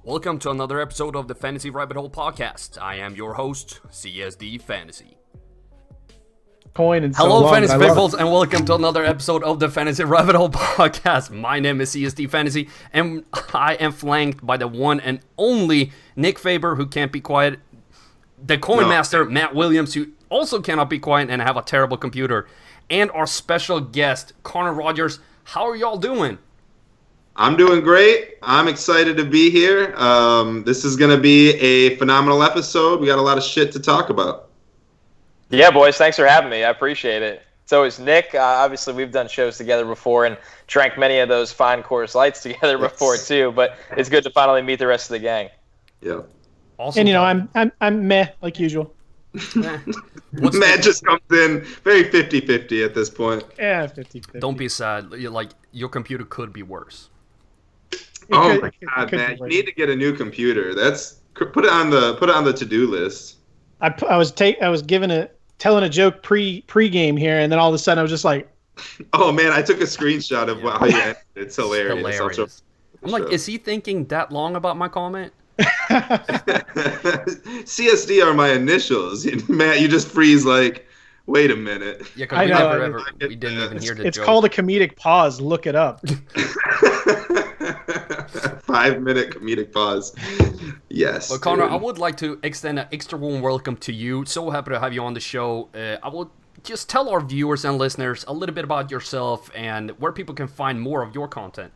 Welcome to another episode of the Fantasy Rabbit Hole Podcast. I am your host, CSD Fantasy. Hello, Fantasy Faithfuls, and welcome to another episode of the Fantasy Rabbit Hole Podcast. My name is CSD Fantasy, and I am flanked by the one and only Nick Faber, who can't be quiet, the Coin Master, Matt Williams, who also cannot be quiet and have a terrible computer, and our special guest, Connor Rogers. How are y'all doing? I'm doing great. I'm excited to be here. This is going to be a phenomenal episode. We got a lot of shit to talk about. Yeah, boys, thanks for having me. I appreciate it. So is Nick. Obviously, we've done shows together before and drank many of those fine Coors Lights together before too. But it's good to finally meet the rest of the gang. Yeah. Awesome. And I'm meh like usual. Matt just comes in very 50-50 at this point. Yeah, 50-50. Don't be sad. Your computer could be worse. Oh my God, Matt! You need to get a new computer. Put it on the to-do list. I was telling a joke pre-game here, and then all of a sudden I was just like, "Oh man!" I took a screenshot of how you ended. It's hilarious. I'm like, is he thinking that long about my comment? CSD are my initials. Matt, you just freeze like, wait a minute. Yeah, because we didn't even hear the joke. It's called a comedic pause. Look it up. 5-minute comedic pause. Yes. Well, Connor, I would like to extend an extra warm welcome to you. So happy to have you on the show. I will just tell our viewers and listeners a little bit about yourself and where people can find more of your content.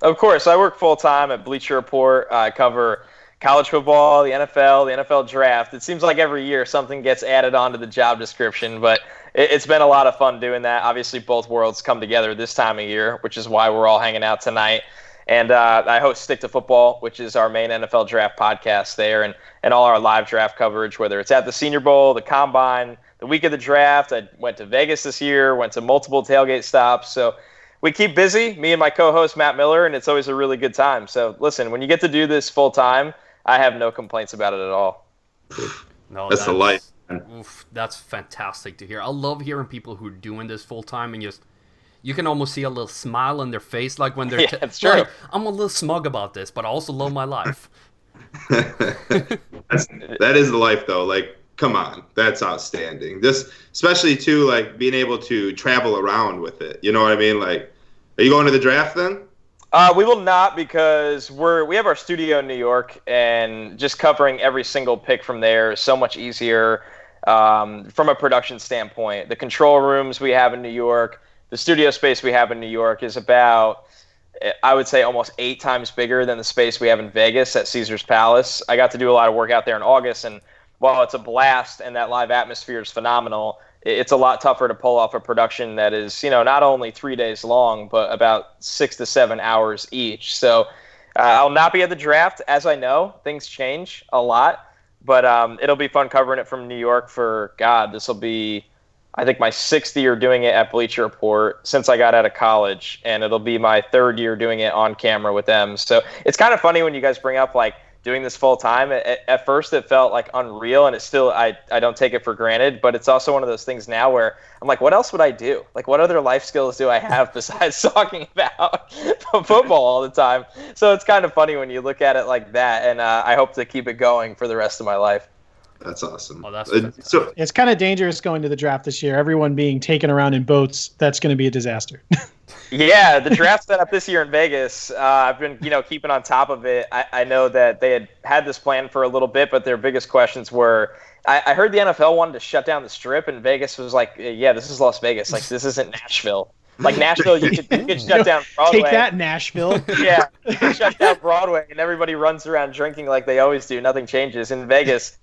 Of course, I work full-time at Bleacher Report. I cover college football, the NFL draft. It seems like every year something gets added onto the job description, but it's been a lot of fun doing that. Obviously, both worlds come together this time of year, which is why we're all hanging out tonight. And I host Stick to Football, which is our main NFL draft podcast there, and all our live draft coverage, whether it's at the Senior Bowl, the Combine, the week of the draft. I went to Vegas this year, went to multiple tailgate stops. So we keep busy, me and my co-host Matt Miller, and it's always a really good time. So listen, when you get to do this full time, I have no complaints about it at all. No, that's the life. Oof, that's fantastic to hear. I love hearing people who are doing this full time and you can almost see a little smile on their face, like when they're it's true. Like, I'm a little smug about this, but I also love my life. That is the life, though. Like, come on, that's outstanding. This, especially too, like being able to travel around with it. You know what I mean? Like, are you going to the draft then? We will not, because we have our studio in New York, and just covering every single pick from there is so much easier from a production standpoint. The control rooms we have in New York, the studio space we have in New York is about, I would say, almost 8 times bigger than the space we have in Vegas at Caesars Palace. I got to do a lot of work out there in August, and while it's a blast and that live atmosphere is phenomenal, it's a lot tougher to pull off a production that is, not only 3 days long, but about 6 to 7 hours each. So I'll not be at the draft. As I know, things change a lot, but it'll be fun covering it from New York for, this will be, I think, my 6th year doing it at Bleacher Report since I got out of college, and it'll be my 3rd year doing it on camera with them. So it's kind of funny when you guys bring up, like, doing this full time. At first it felt like unreal, and it's still, I don't take it for granted, but it's also one of those things now where I'm like, what else would I do? Like, what other life skills do I have besides talking about football all the time? So it's kind of funny when you look at it like that, and I hope to keep it going for the rest of my life. That's awesome. Oh, that's so it's kind of dangerous going to the draft this year. Everyone being taken around in boats. That's going to be a disaster. Yeah, the draft set up this year in Vegas. I've been, keeping on top of it. I know that they had this plan for a little bit, but their biggest questions were, I heard the NFL wanted to shut down the Strip, and Vegas was like, yeah, this is Las Vegas. Like, this isn't Nashville. Like, Nashville, you could shut down Broadway. Take that, Nashville. Yeah, you can shut down Broadway, and everybody runs around drinking like they always do. Nothing changes. In Vegas,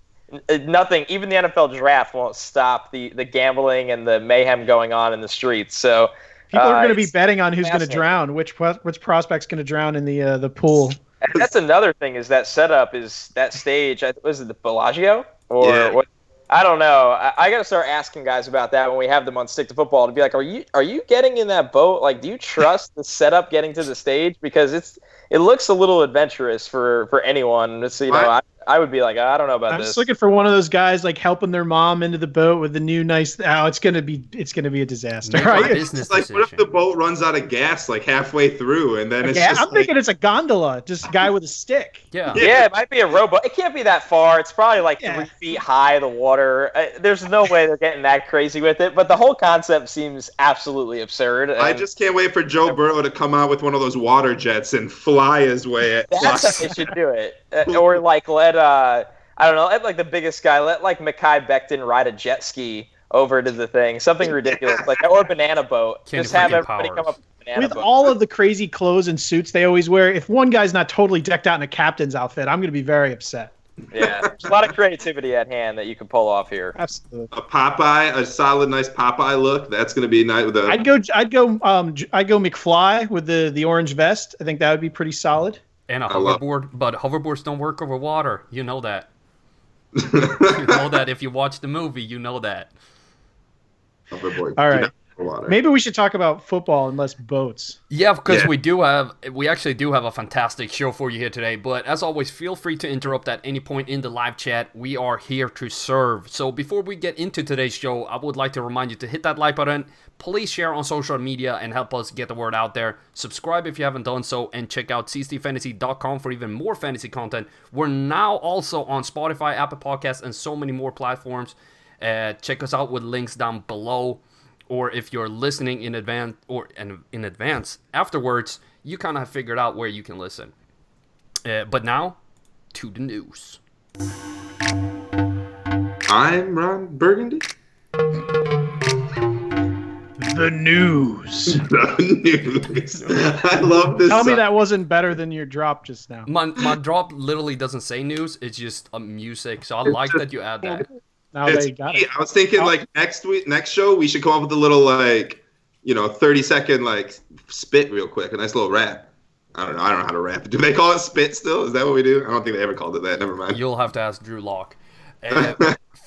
nothing, even the NFL draft won't stop the gambling and the mayhem going on in the streets. So people are going to be betting on who's going to drown, which prospect's going to drown in the pool. And that's another thing, is that setup, is that stage. Was it the Bellagio or what? I don't know. I got to start asking guys about that when we have them on Stick to Football, to be like, are you getting in that boat? Like, do you trust the setup getting to the stage? Because it looks a little adventurous for anyone. It's, I would be like, I don't know about I'm this. just looking for one of those guys like helping their mom into the boat with the new nice. Oh, it's gonna be a disaster. Make a Right? business It's like, what if decision. the boat runs out of gas like halfway through, and then it's Yeah, just I'm thinking it's a gondola, just a guy with a stick. Yeah. Yeah, it might be a rowboat. It can't be that far. It's probably like Yeah. 3 feet high, the water. There's no way they're getting that crazy with it. But the whole concept seems absolutely absurd. I and just can't wait for Joe Burrow to come out with one of those water jets and fly his way. That's how they should do it. Or like let I don't know, let like the biggest guy, let like Mekhi Becton ride a jet ski over to the thing, something ridiculous like or a banana boat. Kenny Just have freaking everybody Powers. come up with a banana With boat. all of the crazy clothes and suits they always wear, if one guy's not totally decked out in a captain's outfit, I'm going to be very upset. Yeah, there's a lot of creativity at hand that you can pull off here. Absolutely. A Popeye, a solid, nice Popeye look. That's going to be nice. With a I'd go McFly with the orange vest. I think that would be pretty solid. And a I love- hoverboard, but hoverboards don't work over water. You know that. You know that if you watch the movie, you know that. Hoverboard. All right. Do not go water. Maybe we should talk about football and less boats. Yeah, because Yeah. we actually do have a fantastic show for you here today. But as always, feel free to interrupt at any point in the live chat. We are here to serve. So before we get into today's show, I would like to remind you to hit that like button. Please share on social media and help us get the word out there. Subscribe if you haven't done so, and check out CSTFantasy.com for even more fantasy content. We're now also on Spotify, Apple Podcasts, and so many more platforms. Check us out with links down below. Or if you're listening in advance afterwards, you kind of have figured out where you can listen. But now, to the news. I'm Ron Burgundy. The news. The news. I love this. Tell me song. that wasn't better than your drop just now. My drop literally doesn't say news. It's just music. So I like that you add that. Now It's they got me. it. I was thinking like next show we should come up with a little like 30-second like spit real quick, a nice little rap. I don't know how to rap. Do they call it spit still? Is that what we do? I don't think they ever called it that. Never mind. You'll have to ask Drew Lock.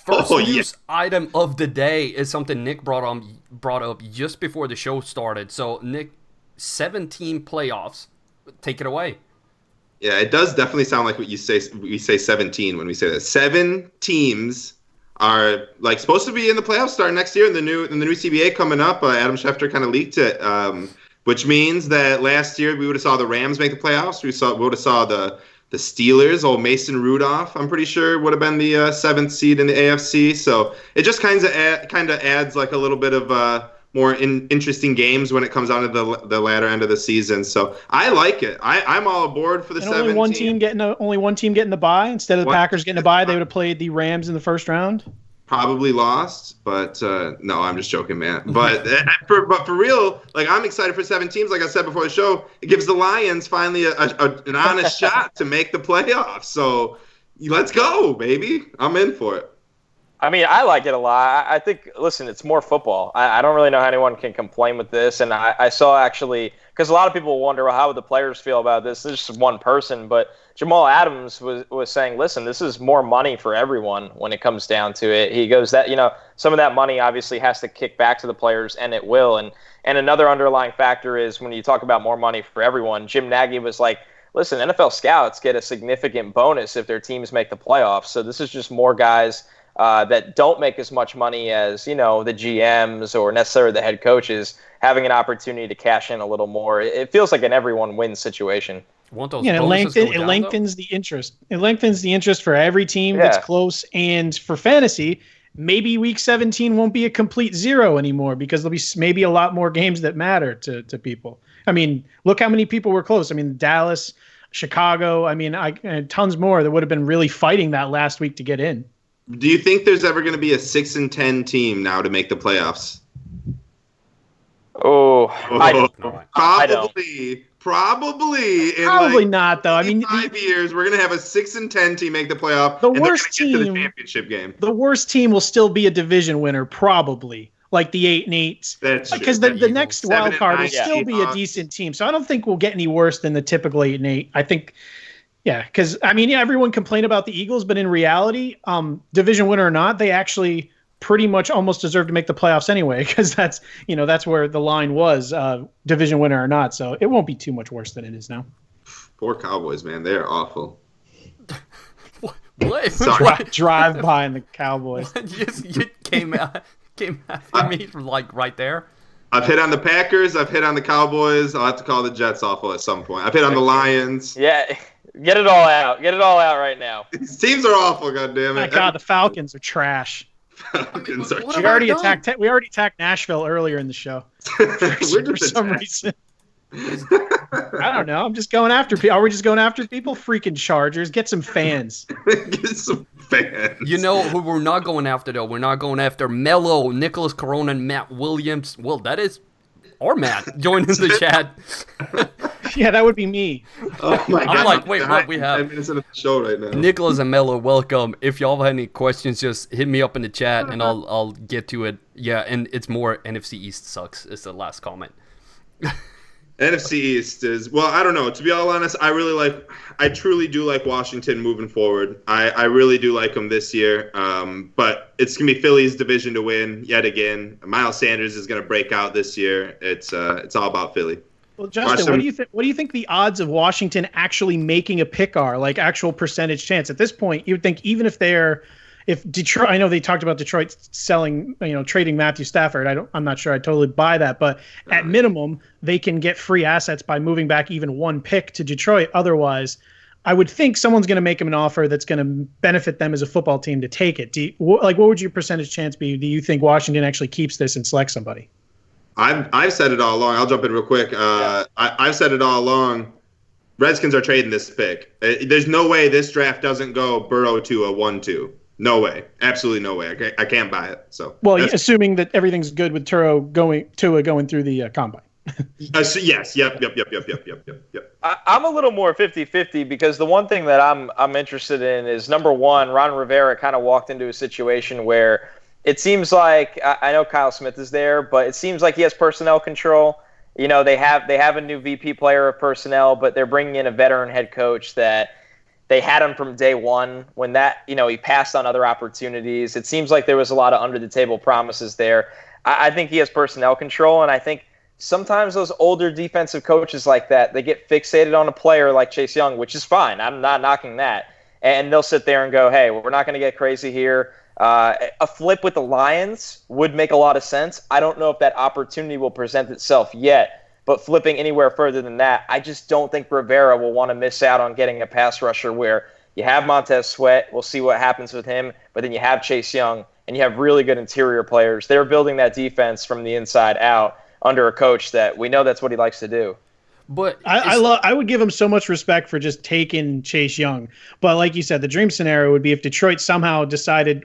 First news item of the day is something Nick brought up just before the show started. So Nick, 17 playoffs. Take it away. Yeah, it does definitely sound like what you say. We say 17 when we say that. 7 teams are like supposed to be in the playoffs starting next year in the new CBA coming up. Adam Schefter kind of leaked it, which means that last year we would have saw the Rams make the playoffs. We would have saw the Steelers. Old Mason Rudolph, I'm pretty sure, would have been the 7th seed in the AFC. So it just kind of adds like a little bit of more interesting games when it comes down to the latter end of the season. So I like it. I'm all aboard for the And 7 only one team getting the bye instead of the Packers getting a bye. They would have played the Rams in the first round. Probably lost, but no, I'm just joking, man. But for real, like I'm excited for 7 teams. Like I said before the show, it gives the Lions finally an honest shot to make the playoffs. So let's go, baby. I'm in for it. I mean, I like it a lot. I think, listen, it's more football. I don't really know how anyone can complain with this. And I saw actually, because a lot of people wonder, well, how would the players feel about this? This is just one person. But Jamal Adams was saying, listen, this is more money for everyone when it comes down to it. He goes that, some of that money obviously has to kick back to the players, and it will. And another underlying factor is when you talk about more money for everyone, Jim Nagy was like, listen, NFL scouts get a significant bonus if their teams make the playoffs. So this is just more guys that don't make as much money as, the GMs or necessarily the head coaches having an opportunity to cash in a little more. It feels like an everyone wins situation. It lengthens the interest. It lengthens the interest for every team that's close. And for fantasy, maybe week 17 won't be a complete zero anymore because there'll be maybe a lot more games that matter to people. I mean, look how many people were close. I mean, Dallas, Chicago, tons more that would have been really fighting that last week to get in. Do you think there's ever going to be a 6-10 team now to make the playoffs? I don't. Probably in Probably not, though. 5 years, we're going to have a 6-10 team make the playoff. The and worst they're gonna get team, to the championship game. The worst team will still be a division winner, probably, like the 8-8. That's because true. the next wild card will 7-9 still be a decent team. So I don't think we'll get any worse than the typical 8-8. I think, because everyone complained about the Eagles, but in reality, division winner or not, they actually pretty much almost deserve to make the playoffs anyway, because that's where the line was, division winner or not. So it won't be too much worse than it is now. Poor Cowboys, man. They're awful. What? Drive by in the Cowboys. You came after me from like right there. I've hit on the Packers. I've hit on the Cowboys. I'll have to call the Jets awful at some point. I've hit on the Lions. Yeah, get it all out. Get it all out right now. These teams are awful. Goddammit. My God, the Falcons are trash. Falcons are. We already attacked Nashville earlier in the show. For some reason. I don't know. I'm just going after people. Are we just going after people? Freaking Chargers. Get some fans. Get some fans. You know who we're not going after, though? We're not going after Mello, Nicholas Corona, and Matt Williams. Well, that is our Matt joining the chat. Yeah, that would be me. Oh, my God. I'm like, wait, what? We have 10 minutes into the show right now. Nicholas and Mello, welcome. If y'all have any questions, just hit me up in the chat, and I'll get to it. Yeah, and it's more NFC East sucks is the last comment. NFC East is, well, I don't know. To be all honest, I truly do like Washington moving forward. I really do like them this year. But it's going to be Philly's division to win yet again. Miles Sanders is going to break out this year. It's all about Philly. Well, Justin, what do you think the odds of Washington actually making a pick are, like actual percentage chance? At this point, you would think even if Detroit, I know they talked about Detroit trading Matthew Stafford. I'm not sure I totally buy that, but at minimum, they can get free assets by moving back even one pick to Detroit. Otherwise, I would think someone's going to make them an offer that's going to benefit them as a football team to take it. What would your percentage chance be? Do you think Washington actually keeps this and selects somebody? I've said it all along. I'll jump in real quick. I've said it all along. Redskins are trading this pick. There's no way this draft doesn't go Burrow to a 1-2. No way. Absolutely no way. I can't buy it. So, well, assuming that everything's good with Tua going through the combine. Yes. Yep. I'm a little more 50-50 because the one thing that I'm interested in is, number one, Ron Rivera kind of walked into a situation where it seems like, I know Kyle Smith is there, but it seems like he has personnel control. You know, they have a new VP player of personnel, but they're bringing in a veteran head coach that they had him from day one when he passed on other opportunities. It seems like there was a lot of under the table promises there. I think he has personnel control, and I think sometimes those older defensive coaches like that, they get fixated on a player like Chase Young, which is fine. I'm not knocking that. And they'll sit there and go, hey, we're not going to get crazy here. A flip with the Lions would make a lot of sense. I don't know if that opportunity will present itself yet, but flipping anywhere further than that, I just don't think Rivera will want to miss out on getting a pass rusher where you have Montez Sweat. We'll see what happens with him, but then you have Chase Young, and you have really good interior players. They're building that defense from the inside out under a coach that we know that's what he likes to do. But I would give him so much respect for just taking Chase Young. But like you said, the dream scenario would be if Detroit somehow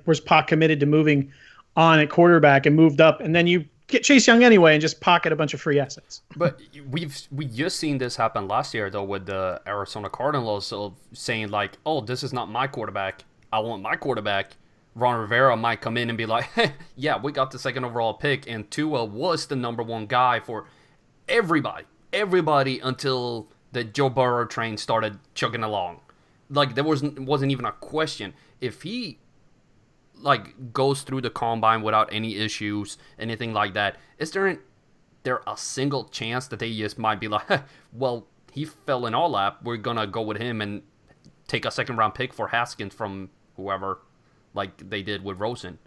was committed to moving on at quarterback and moved up, and then you get Chase Young anyway and just pocket a bunch of free assets. But we just seen this happen last year, though, with the Arizona Cardinals saying, like, oh, this is not my quarterback. I want my quarterback. Ron Rivera might come in and be like, hey, yeah, we got the second overall pick, and Tua was the number one guy for everybody until the Joe Burrow train started chugging along. Like, there wasn't even a question. If he goes through the combine without any issues, anything like that, is there a single chance that they just might be like, well, he fell in our lap, we're gonna go with him and take a second round pick for Haskins from whoever, like they did with Rosen?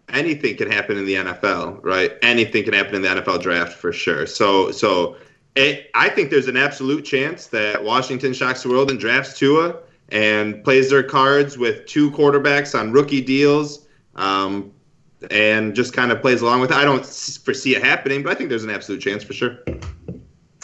Anything can happen in the NFL, right? Anything can happen in the NFL draft for sure. So I think there's an absolute chance that Washington shocks the world and drafts Tua and plays their cards with two quarterbacks on rookie deals, and just kind of plays along with it. I don't foresee it happening, but I think there's an absolute chance for sure.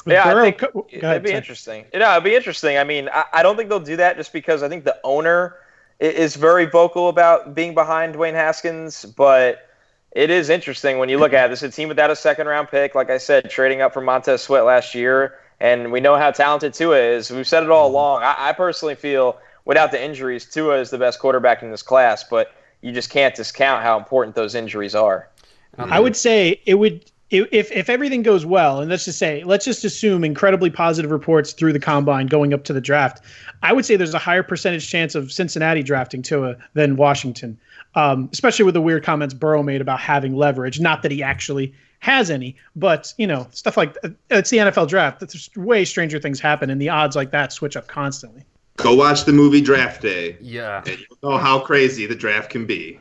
Yeah, I think it'd be interesting. It'd be interesting. I mean, I don't think they'll do that just because I think the owner is very vocal about being behind Dwayne Haskins, but it is interesting when you look at it. This is a team without a second-round pick, like I said, trading up from Montez Sweat last year, and we know how talented Tua is. We've said it all along. I personally feel without the injuries, Tua is the best quarterback in this class, but you just can't discount how important those injuries are. I would say it would – if everything goes well, and let's just assume incredibly positive reports through the combine going up to the draft, I would say there's a higher percentage chance of Cincinnati drafting Tua than Washington, especially with the weird comments Burrow made about having leverage. Not that he actually has any, but stuff like it's the NFL draft. There's way stranger things happen, and the odds like that switch up constantly. Go watch the movie Draft Day. Yeah. And you'll know how crazy the draft can be.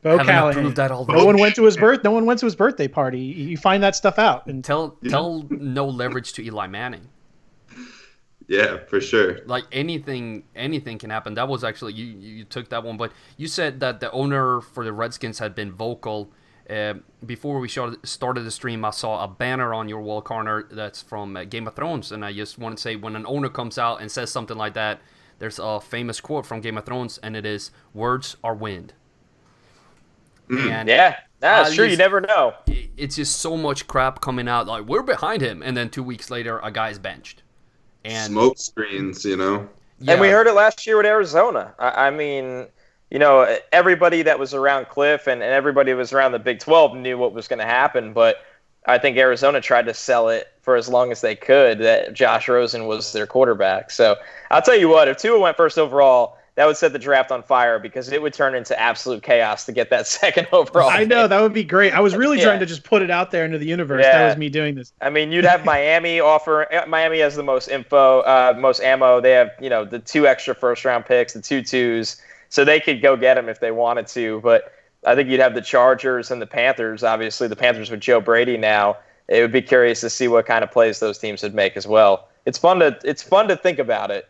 Bo Callahan. No one went to his birthday party. You find that stuff out. And tell no leverage to Eli Manning. Yeah, for sure. Like anything can happen. That was actually you took that one, but you said that the owner for the Redskins had been vocal. Before we started the stream, I saw a banner on your wall corner that's from Game of Thrones, and I just want to say when an owner comes out and says something like that, there's a famous quote from Game of Thrones, and it is, "Words are wind." And yeah, that's true. You never know. It's just so much crap coming out. Like, we're behind him, and then 2 weeks later, a guy's benched. And smoke screens, Yeah. And we heard it last year with Arizona. I mean, everybody that was around Cliff and everybody that was around the Big 12 knew what was going to happen. But I think Arizona tried to sell it for as long as they could that Josh Rosen was their quarterback. So I'll tell you what, if Tua went first overall, that would set the draft on fire because it would turn into absolute chaos to get that second overall. I know, that would be great. I was really trying to just put it out there into the universe. Yeah. That was me doing this. I mean, you'd have Miami Miami has the most most ammo. They have, the 2 extra first-round picks, the 2 twos, so they could go get them if they wanted to. But I think you'd have the Chargers and the Panthers. Obviously, the Panthers with Joe Brady now. It would be curious to see what kind of plays those teams would make as well. It's fun to think about it.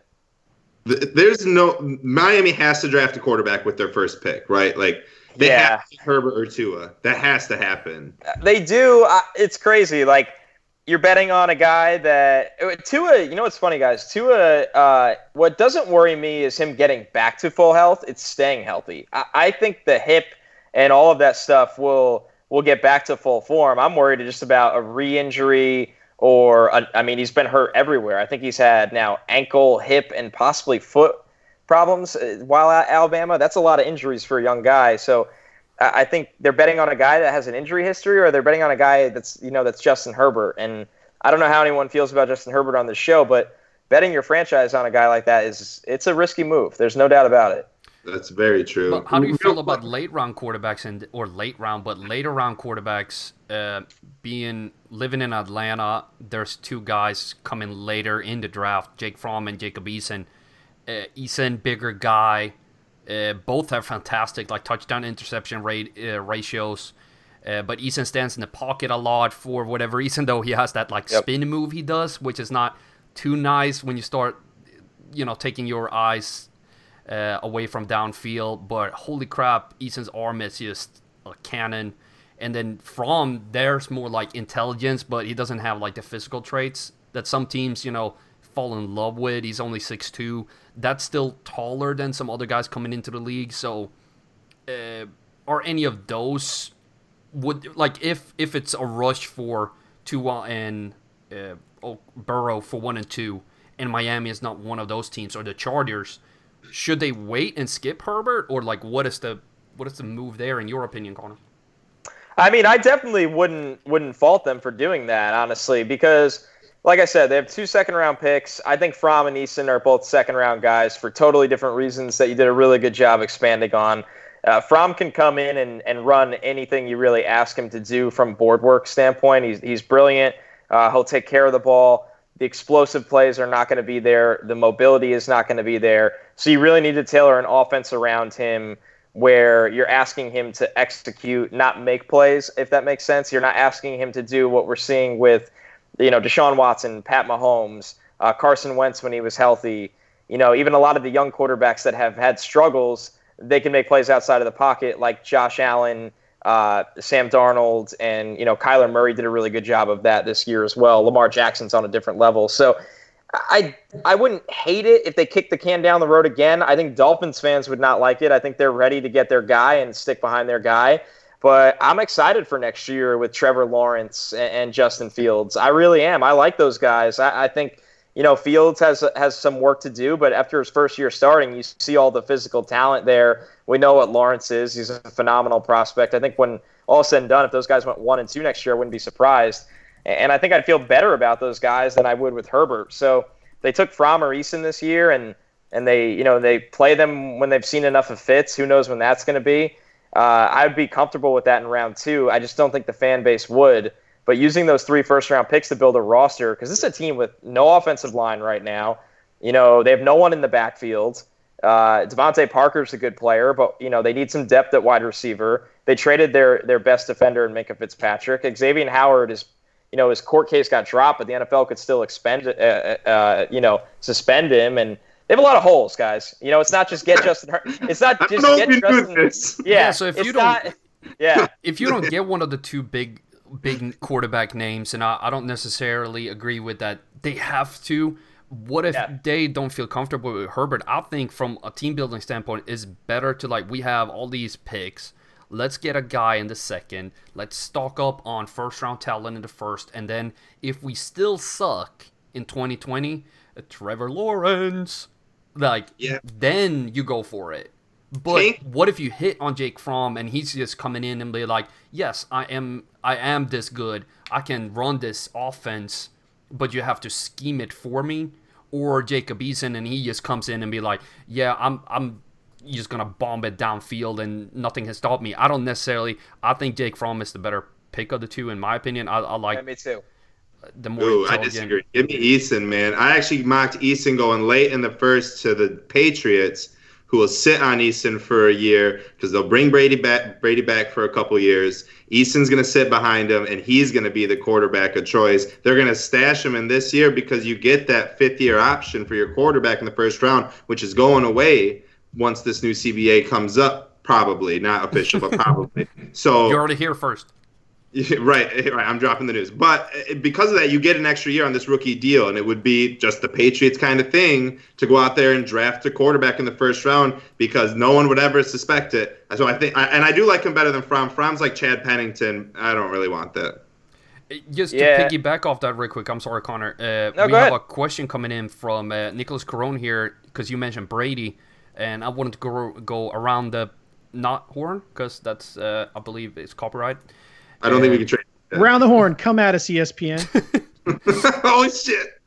Miami has to draft a quarterback with their first pick, right? Like they have to Herbert or Tua. That has to happen. They do. It's crazy. Like you're betting on a guy that Tua. You know what's funny, guys? Tua. What doesn't worry me is him getting back to full health. It's staying healthy. I think the hip and all of that stuff will get back to full form. I'm worried just about a re-injury. He's been hurt everywhere. I think he's had now ankle, hip, and possibly foot problems while at Alabama. That's a lot of injuries for a young guy. So I think they're betting on a guy that has an injury history, or they're betting on a guy that's Justin Herbert. And I don't know how anyone feels about Justin Herbert on this show, but betting your franchise on a guy like that it's a risky move. There's no doubt about it. That's very true. But how do you feel about later round quarterbacks living in Atlanta? There's 2 guys coming later in the draft, Jake Fromm and Jacob Eason. Eason, bigger guy. Both have fantastic touchdown interception ratios. But Eason stands in the pocket a lot for whatever reason, though he has that spin move he does, which is not too nice when you start, taking your eyes away from downfield. But holy crap, Eason's arm is just a cannon. And then Fromm, there's more intelligence, but he doesn't have the physical traits that some teams, fall in love with. He's only 6'2". That's still taller than some other guys coming into the league. So are any of those if it's a rush for Tua and Burrow for 1 and 2, and Miami is not one of those teams, or the Chargers, should they wait and skip Herbert, or what is the move there in your opinion, Connor? I mean, I definitely wouldn't fault them for doing that, honestly, because, like I said, they have 2 second-round picks. I think Fromm and Eason are both second-round guys for totally different reasons that you did a really good job expanding on. Fromm can come in and run anything you really ask him to do from board work standpoint. He's brilliant. He'll take care of the ball. The explosive plays are not going to be there. The mobility is not going to be there. So you really need to tailor an offense around him where you're asking him to execute, not make plays, if that makes sense. You're not asking him to do what we're seeing with, Deshaun Watson, Pat Mahomes, Carson Wentz when he was healthy. Even a lot of the young quarterbacks that have had struggles, they can make plays outside of the pocket, like Josh Allen, Sam Darnold, and Kyler Murray did a really good job of that this year as well. Lamar Jackson's on a different level. So I wouldn't hate it if they kicked the can down the road again. I think Dolphins fans would not like it. I think they're ready to get their guy and stick behind their guy. But I'm excited for next year with Trevor Lawrence and Justin Fields. I really am. I like those guys. I think Fields has some work to do, but after his first year starting, you see all the physical talent there. We know what Lawrence is. He's a phenomenal prospect. I think when all said and done, if those guys went 1 and 2 next year, I wouldn't be surprised. And I think I'd feel better about those guys than I would with Herbert. So they took Fromm or Eason this year, and they play them when they've seen enough of Fitz. Who knows when that's going to be? I'd be comfortable with that in round 2. I just don't think the fan base would. But using those 3 first-round picks to build a roster, because this is a team with no offensive line right now, They have no one in the backfield. Devontae Parker's a good player, but they need some depth at wide receiver. They traded their best defender in Minkah Fitzpatrick. Xavier Howard is, his court case got dropped, but the NFL could still suspend him, and they have a lot of holes, guys. It's not just get Justin Herbert. It's not just get Justin. Yeah. So if you don't, if you don't get one of the two big quarterback names, and I don't necessarily agree with that, they have to. What if they don't feel comfortable with Herbert? I think from a team building standpoint, it's better to we have all these picks. Let's get a guy in the second. Let's stock up on first round talent in the first, and then if we still suck in 2020, Trevor Lawrence, then you go for it. But what if you hit on Jake Fromm and he's just coming in and be like, yes, I am this good. I can run this offense, but you have to scheme it for me. Or Jacob Eason and he just comes in and be like, yeah, I'm just going to bomb it downfield and nothing has stopped me. I think Jake Fromm is the better pick of the two, in my opinion. I like. Yeah, me too. The more I disagree. Give me Eason, man. I actually mocked Eason going late in the first to the Patriots, who will sit on Eason for a year because they'll bring Brady back for a couple years. Eason's going to sit behind him, and he's going to be the quarterback of choice. They're going to stash him in this year because you get that fifth-year option for your quarterback in the first round, which is going away once this new CBA comes up, probably. Not official, but probably. So you're already here first. Right. I'm dropping the news. But because of that, you get an extra year on this rookie deal, and it would be just the Patriots kind of thing to go out there and draft a quarterback in the first round because no one would ever suspect it. So I think, and I do like him better than Fromm. Fromm's like Chad Pennington. I don't really want that. Just to piggyback off that real quick, I'm sorry, Connor. We have a question coming in from Nicholas Carone here because you mentioned Brady, and I wanted to go around the not horn because that's, I believe, it's copyright. I don't think we can trade that. Round the horn, come at us, ESPN. Holy shit.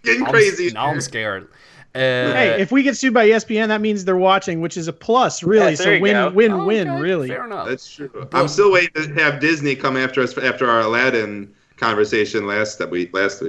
Getting crazy. Now I'm scared. Hey, if we get sued by ESPN, that means they're watching, which is a plus, really. Yeah, so win, really. Fair enough. That's true. I'm still waiting to have Disney come after us after our Aladdin conversation last week. Was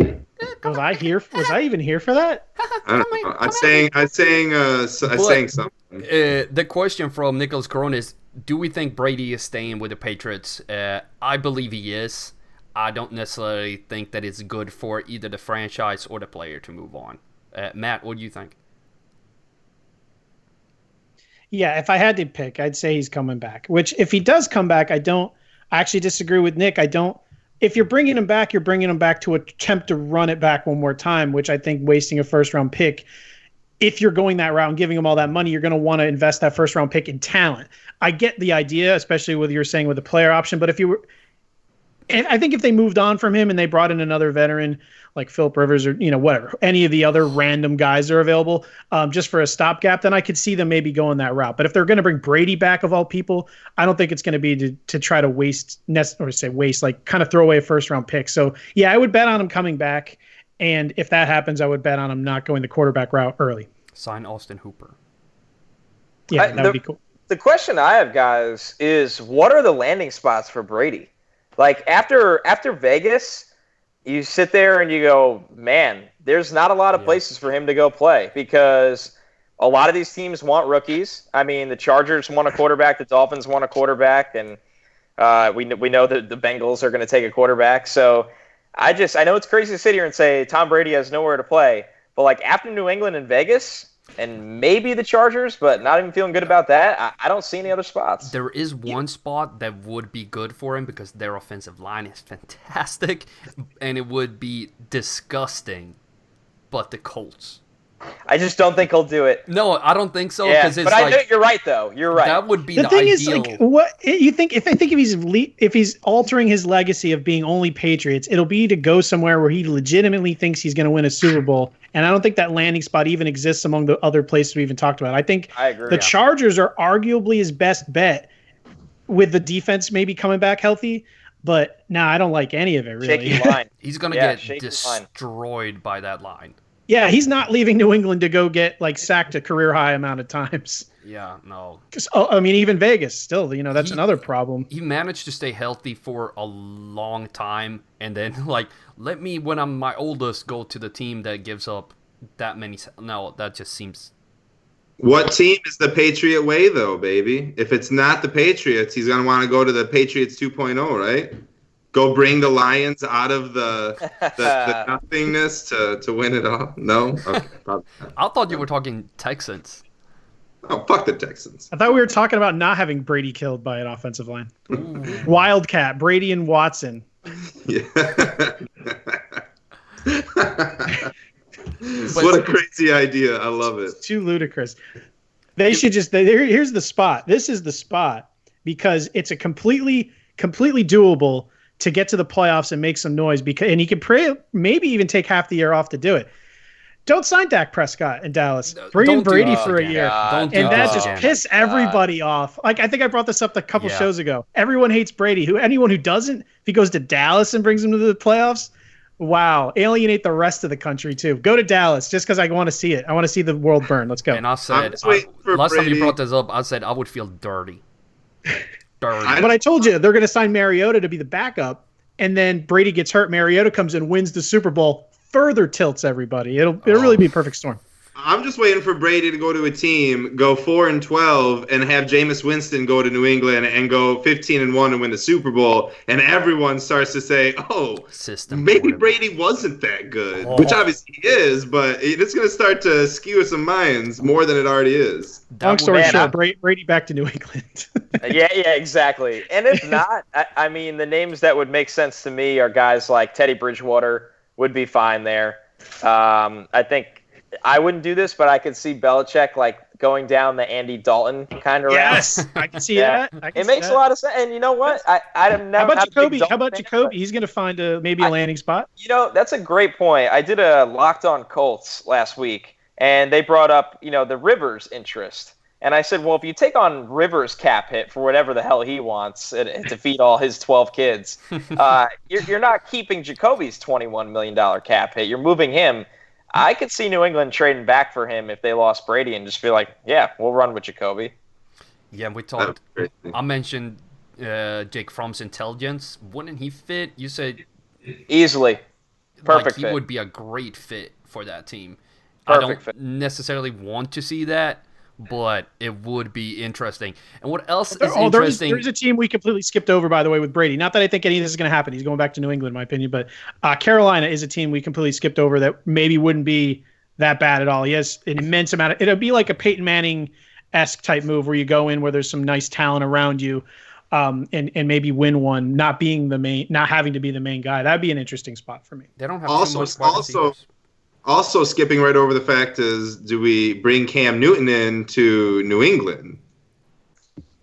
I here? Was I even here for that? I don't know. I sang something. The question from Nicholas Carone is, do we think Brady is staying with the Patriots? I believe he is. I don't necessarily think that it's good for either the franchise or the player to move on. Matt, what do you think? Yeah, if I had to pick, I'd say he's coming back. Which, if he does come back, I actually disagree with Nick. If you're bringing him back to attempt to run it back one more time, which I think wasting a first-round pick, if you're going that route and giving him all that money, you're going to want to invest that first-round pick in talent. I get the idea, especially with you're saying with the player option, but I think if they moved on from him and they brought in another veteran like Philip Rivers or whatever, any of the other random guys that are available, just for a stopgap, then I could see them maybe going that route. But if they're going to bring Brady back of all people, I don't think it's going to be to try to kind of throw away a first round pick. So yeah, I would bet on him coming back, and if that happens, I would bet on him not going the quarterback route early. Sign Austin Hooper. Yeah, that would be cool. The question I have, guys, is what are the landing spots for Brady? Like after Vegas, you sit there and you go, man, there's not a lot of places for him to go play because a lot of these teams want rookies. I mean, the Chargers want a quarterback, the Dolphins want a quarterback, and we know that the Bengals are going to take a quarterback. So I know it's crazy to sit here and say Tom Brady has nowhere to play, but like after New England and Vegas and maybe the Chargers, but not even feeling good about that, I don't see any other spots. There is one spot that would be good for him because their offensive line is fantastic, and it would be disgusting, but the Colts. I just don't think he'll do it. No, I don't think so. Yeah, but I know you're right, though. You're right. That would be the thing ideal. Is, like, what you think? If he's altering his legacy of being only Patriots, it'll be to go somewhere where he legitimately thinks he's going to win a Super Bowl. And I don't think that landing spot even exists among the other places we even talked about. I think the Chargers are arguably his best bet with the defense maybe coming back healthy. But I don't like any of it, really. Shaky line. He's going to get destroyed by that line. Yeah, he's not leaving New England to go get sacked a career high amount of times. Yeah, no. Because even Vegas still, that's another problem. He managed to stay healthy for a long time, and then let me when I'm my oldest go to the team that gives up that many. No, that just seems. What team is the Patriot way, though, baby? If it's not the Patriots, he's going to want to go to the Patriots 2.0, right? Go bring the Lions out of the nothingness to win it all? No? Okay, probably not. I thought you were talking Texans. Oh, fuck the Texans. I thought we were talking about not having Brady killed by an offensive line. Wildcat, Brady and Watson. Yeah. What a crazy idea. I love it. It's too ludicrous. They should just here's the spot. This is the spot because it's a completely doable to get to the playoffs and make some noise and he could maybe even take half the year off to do it. Don't sign Dak Prescott in Dallas. Bring in Brady for a year. And that just piss everybody off. Like, I think I brought this up a couple shows ago. Everyone hates Brady. Anyone who doesn't, if he goes to Dallas and brings him to the playoffs, wow. Alienate the rest of the country, too. Go to Dallas just because I want to see it. I want to see the world burn. Let's go. And I said, last time you brought this up, I said I would feel dirty. But I told you, they're going to sign Mariota to be the backup, and then Brady gets hurt. Mariota comes in, wins the Super Bowl, further tilts everybody. It'll really be a perfect storm. I'm just waiting for Brady to go to a team, go 4-12, and have Jameis Winston go to New England and go 15-1 and win the Super Bowl, and everyone starts to say, maybe Brady wasn't that good, which obviously he is, but it's going to start to skew some minds more than it already is. Long story short, Brady back to New England. Yeah, exactly. And if not, I mean, the names that would make sense to me are guys like Teddy Bridgewater would be fine there. I think I wouldn't do this, but I could see Belichick like going down the Andy Dalton kind of route. Yes, I can see that. It makes a lot of sense. And you know what? I'm never. How about Jacoby? He's going to find maybe a landing spot. You know, that's a great point. I did a Locked On Colts last week, and they brought up the Rivers interest. And I said, well, if you take on Rivers' cap hit for whatever the hell he wants to feed all his 12 kids, you're not keeping Jacoby's $21 million cap hit. You're moving him. I could see New England trading back for him if they lost Brady and just be like, yeah, we'll run with Jacoby. Yeah, we talked. I mentioned Jake Fromm's intelligence. Wouldn't he fit? You said easily. Perfect he fit. would be a great fit for that team. Perfect I don't necessarily want to see that, but it would be interesting. And what else is interesting? There's a team we completely skipped over, by the way, with Brady. Not that I think any of this is going to happen. He's going back to New England, in my opinion. But Carolina is a team we completely skipped over that maybe wouldn't be that bad at all. He has an immense amount of – it'll be like a Peyton Manning-esque type move where you go in where there's some nice talent around you and maybe win one, not having to be the main guy. That'd be an interesting spot for me. They don't have too much wide receivers. Also, skipping right over the fact is, do we bring Cam Newton in to New England?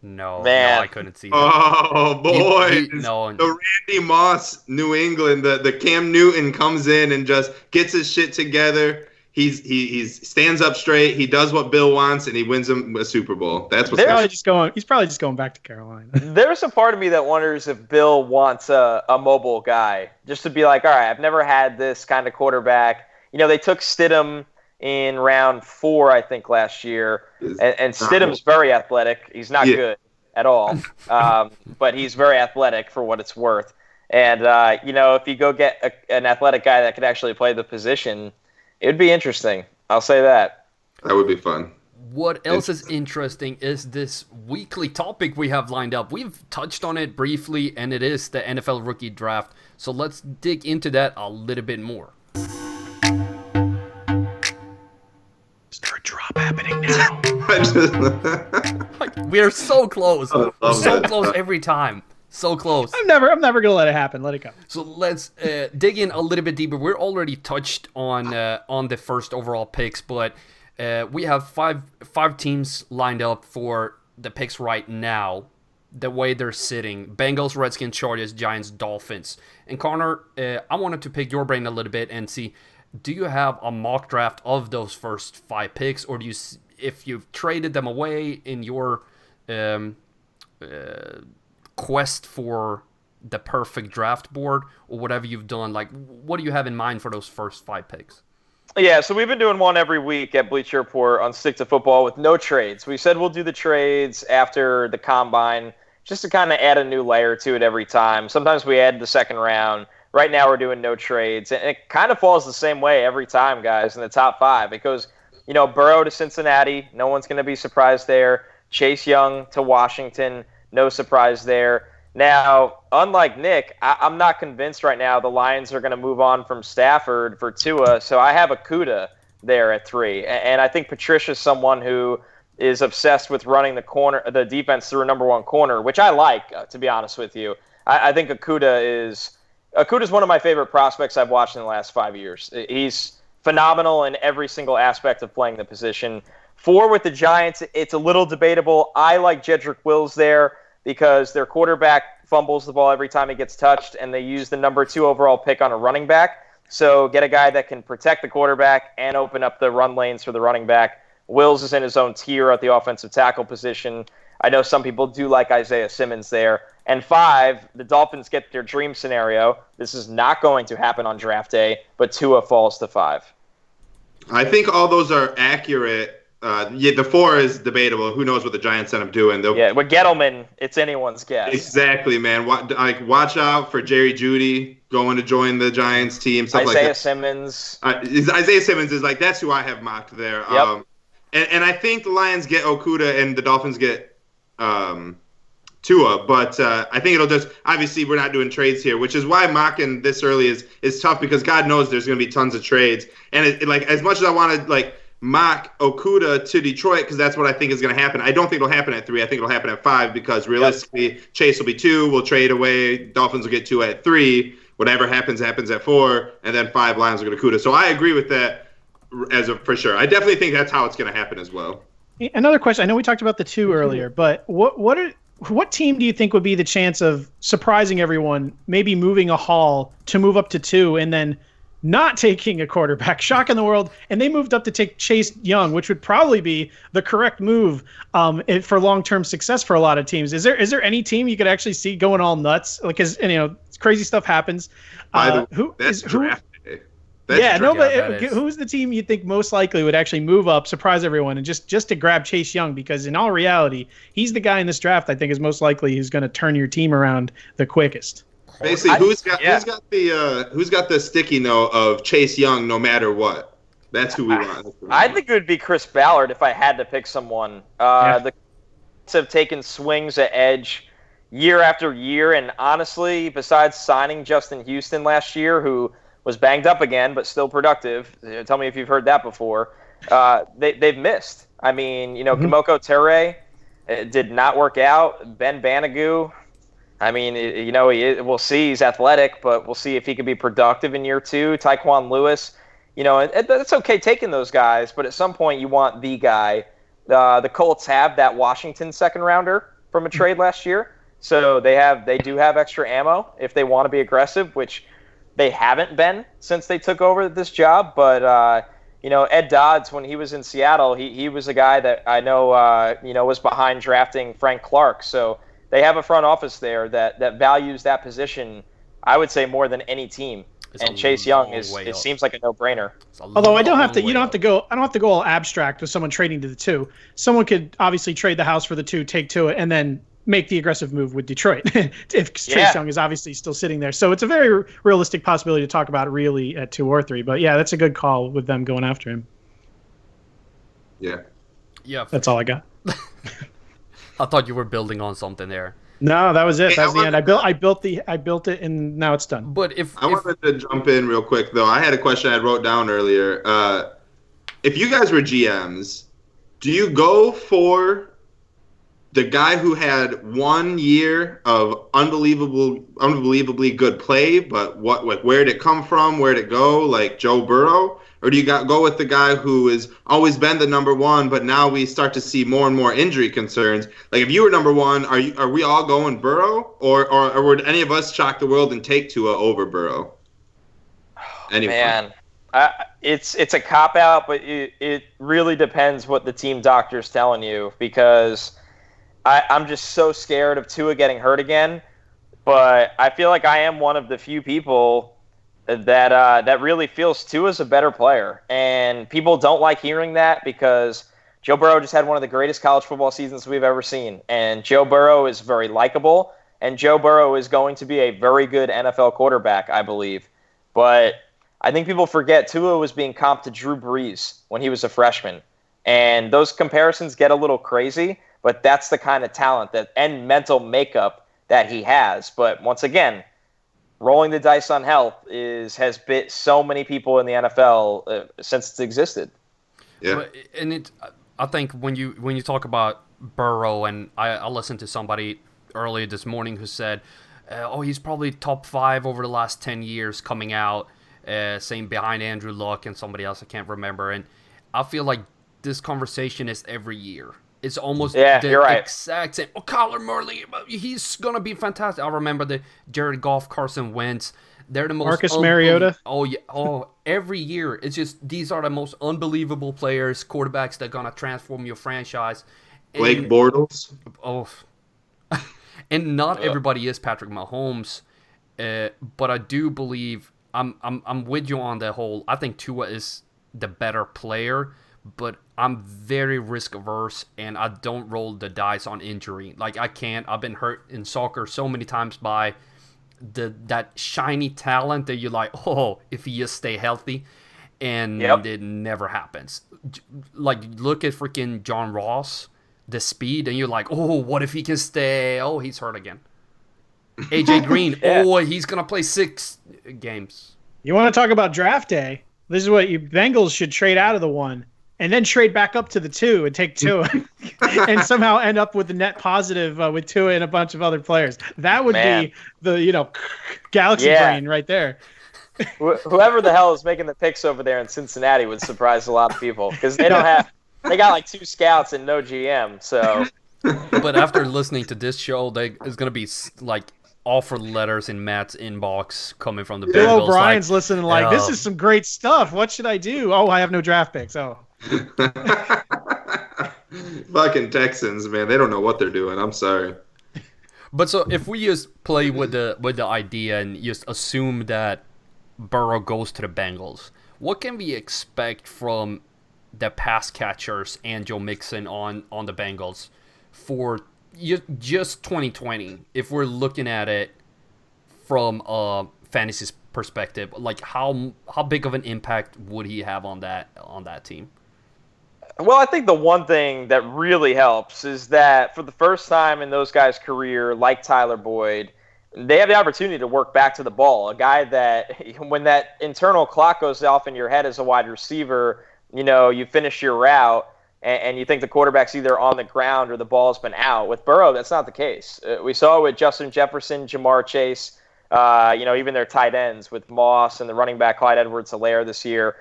No, Man. I couldn't see that. Oh, boy. No. The Randy Moss, New England, the Cam Newton comes in and just gets his shit together. He stands up straight. He does what Bill wants, and he wins him a Super Bowl. That's what's He's probably just going back to Carolina. There's a part of me that wonders if Bill wants a mobile guy, just to be like, all right, I've never had this kind of quarterback. They took Stidham in round 4, I think, last year. And Stidham's very athletic. He's not good at all. But he's very athletic for what it's worth. And, if you go get an athletic guy that could actually play the position, it would be interesting. I'll say that. That would be fun. What else is interesting is this weekly topic we have lined up. We've touched on it briefly, and it is the NFL Rookie Draft. So let's dig into that a little bit more. Is there a drop happening now? We are so close. So close every time. So close. I'm never gonna let it happen. Let it go. So let's dig in a little bit deeper. We're already touched on the first overall picks, but we have five teams lined up for the picks right now. The way they're sitting: Bengals, Redskins, Chargers, Giants, Dolphins. And Connor, I wanted to pick your brain a little bit and see, do you have a mock draft of those first 5 picks, or do you, if you've traded them away in your quest for the perfect draft board, or whatever you've done, like what do you have in mind for those first 5 picks? Yeah, so we've been doing one every week at Bleacher Report on Stick to Football with no trades. We said we'll do the trades after the Combine just to kind of add a new layer to it every time. Sometimes we add the second round. right now we're doing no trades. And it kind of falls the same way every time, guys, in the top 5. It goes, Burrow to Cincinnati. No one's going to be surprised there. Chase Young to Washington. No surprise there. Now, unlike Nick, I'm not convinced right now the Lions are going to move on from Stafford for Tua, so I have Okudah there at 3. And I think Patricia's someone who is obsessed with running the defense through a number 1 corner, which I like, to be honest with you. I think Okudah is one of my favorite prospects I've watched in the last 5 years. He's phenomenal in every single aspect of playing the position. 4 with the Giants, it's a little debatable. I like Jedrick Wills there, because their quarterback fumbles the ball every time he gets touched, and they use the number 2 overall pick on a running back. So get a guy that can protect the quarterback and open up the run lanes for the running back. Wills is in his own tier at the offensive tackle position. I know some people do like Isaiah Simmons there. And 5, the Dolphins get their dream scenario. This is not going to happen on draft day, but Tua falls to 5. I think all those are accurate. The 4 is debatable. Who knows what the Giants end up doing? With Gettleman, it's anyone's guess. Exactly, man. Watch out for Jerry Jeudy going to join the Giants team. Stuff Isaiah like that. Simmons. Isaiah Simmons is that's who I have mocked there. Yep. And I think the Lions get Okudah and the Dolphins get Tua, but I think it'll just obviously we're not doing trades here, which is why mocking this early is tough, because God knows there's going to be tons of trades, and as much as I want to mock Okudah to Detroit, because that's what I think is going to happen. I don't think it'll happen at 3. I think it'll happen at 5, because realistically, Chase will be 2. We'll trade away. Dolphins will get 2 at 3. Whatever happens at 4, and then 5 Lions will get Okudah. So I agree with that for sure. I definitely think that's how it's going to happen as well. Another question. I know we talked about the 2 earlier, but what team do you think would be the chance of surprising everyone, maybe moving a haul to move up to 2, and then not taking a quarterback, shocking the world, and they moved up to take Chase Young, which would probably be the correct move for long-term success for a lot of teams. Is there any team you could actually see going all nuts? Because crazy stuff happens. Draft day. Who's the team you think most likely would actually move up, surprise everyone, and just to grab Chase Young? Because in all reality, he's the guy in this draft I think is most likely who's going to turn your team around the quickest. Basically, who's got the sticky note of Chase Young no matter what? That's who we want. I think it would be Chris Ballard if I had to pick someone. The Colts have taken swings at edge year after year, and honestly, besides signing Justin Houston last year, who was banged up again but still productive, tell me if you've heard that before, they've missed. I mean, Kimoko Ture did not work out. Ben Banagoo, I mean, we'll see. He's athletic, but we'll see if he can be productive in year 2. Tyquan Lewis, it's okay taking those guys, but at some point you want the guy. The Colts have that Washington second rounder from a trade last year, so they do have extra ammo if they want to be aggressive, which they haven't been since they took over this job. But Ed Dodds, when he was in Seattle, he was a guy that I know was behind drafting Frank Clark. So they have a front office there that values that position, I would say, more than any team. And Chase Young seems like a no-brainer. Although you don't have to go all abstract with someone trading to the 2. Someone could obviously trade the house for the 2, take to it, and then make the aggressive move with Detroit if Chase Young is obviously still sitting there. So it's a very realistic possibility to talk about really at 2 or 3. But yeah, that's a good call with them going after him. Yeah. That's all I got. I thought you were building on something there. No, that was it. That's the end. I built it, and now it's done. But I wanted to jump in real quick though. I had a question I wrote down earlier. If you guys were GMs, do you go for the guy who had 1 year of unbelievably good play, but where did it come from? Where did it go? Like Joe Burrow? Or do you go with the guy who has always been the number 1, but now we start to see more and more injury concerns? Like if you were number 1, are we all going Burrow, or would any of us shock the world and take Tua over Burrow? Anyone? Man, it's a cop out, but it really depends what the team doctor's telling you, because I'm just so scared of Tua getting hurt again. But I feel like I am one of the few people that really feels Tua's a better player. And people don't like hearing that, because Joe Burrow just had one of the greatest college football seasons we've ever seen. And Joe Burrow is very likable, and Joe Burrow is going to be a very good NFL quarterback, I believe. But I think people forget Tua was being comped to Drew Brees when he was a freshman. And those comparisons get a little crazy, but that's the kind of talent and mental makeup that he has. But once again, rolling the dice on health has bit so many people in the NFL since it's existed. Yeah, and I think when you talk about Burrow, and I listened to somebody earlier this morning who said, he's probably top 5 over the last 10 years coming out, saying behind Andrew Luck and somebody else I can't remember. And I feel like this conversation is every year. It's almost the exact same. Oh, Kyler Murray, he's going to be fantastic. I remember the Jared Goff, Carson Wentz. They're the most Marcus Mariota. Oh, yeah. Oh, every year. It's just these are the most unbelievable players, quarterbacks that are going to transform your franchise. Blake Bortles. Oh. And not everybody is Patrick Mahomes. But I do believe I'm with you on the whole. I think Tua is the better player, but I'm very risk averse and I don't roll the dice on injury. Like I can't. I've been hurt in soccer so many times by that shiny talent that you're like, oh, if he just stay healthy, and it never happens. Like look at freaking John Ross, the speed, and you're like, oh, what if he can stay? Oh, he's hurt again. AJ Green, oh, he's gonna play 6 games. You want to talk about draft day? This is what you Bengals should trade out of the 1. And then trade back up to the 2 and take Tua and somehow end up with the net positive with Tua and a bunch of other players. That would be the, galaxy brain right there. Whoever the hell is making the picks over there in Cincinnati would surprise a lot of people because they got like 2 scouts and no GM. So, but after listening to this show, there's going to be like offer letters in Matt's inbox coming from the Bengals. Bill O'Brien's listening like, this is some great stuff. What should I do? Oh, I have no draft picks. Oh. Fucking Texans, man, they don't know what they're doing. I'm sorry. But so if we just play with the idea and just assume that Burrow goes to the Bengals, what can we expect from the pass catchers and Joe Mixon on the Bengals for just 2020? If we're looking at it from a fantasy perspective, like how big of an impact would he have on that team? Well, I think the one thing that really helps is that for the first time in those guys' career, like Tyler Boyd, they have the opportunity to work back to the ball. A guy that when that internal clock goes off in your head as a wide receiver, you finish your route and you think the quarterback's either on the ground or the ball's been out. With Burrow, that's not the case. We saw it with Justin Jefferson, Jamar Chase, even their tight ends with Moss and the running back Clyde Edwards-Helaire this year.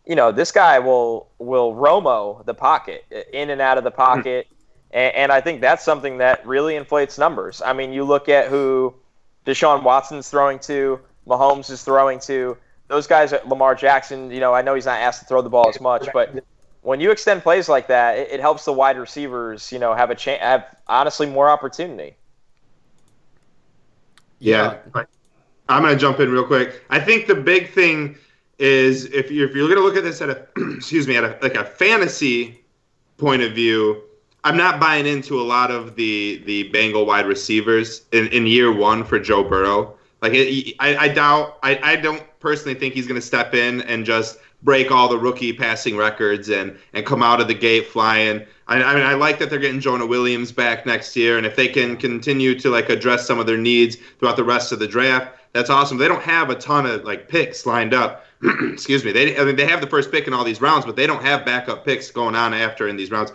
This guy will Romo the pocket, in and out of the pocket, and I think that's something that really inflates numbers. I mean, you look at who Deshaun Watson's throwing to, Mahomes is throwing to. Those guys, Lamar Jackson, I know he's not asked to throw the ball as much, but when you extend plays like that, it helps the wide receivers, have honestly more opportunity. Yeah. I'm going to jump in real quick. I think the big thing is if you're going to look at this at a fantasy point of view, I'm not buying into a lot of the Bengal wide receivers in year 1 for Joe Burrow. Like I don't personally think he's going to step in and just break all the rookie passing records and come out of the gate flying. I like that they're getting Jonah Williams back next year, and if they can continue to address some of their needs throughout the rest of the draft, that's awesome. They don't have a ton of picks lined up. Excuse me. They have the first pick in all these rounds, but they don't have backup picks going on after in these rounds.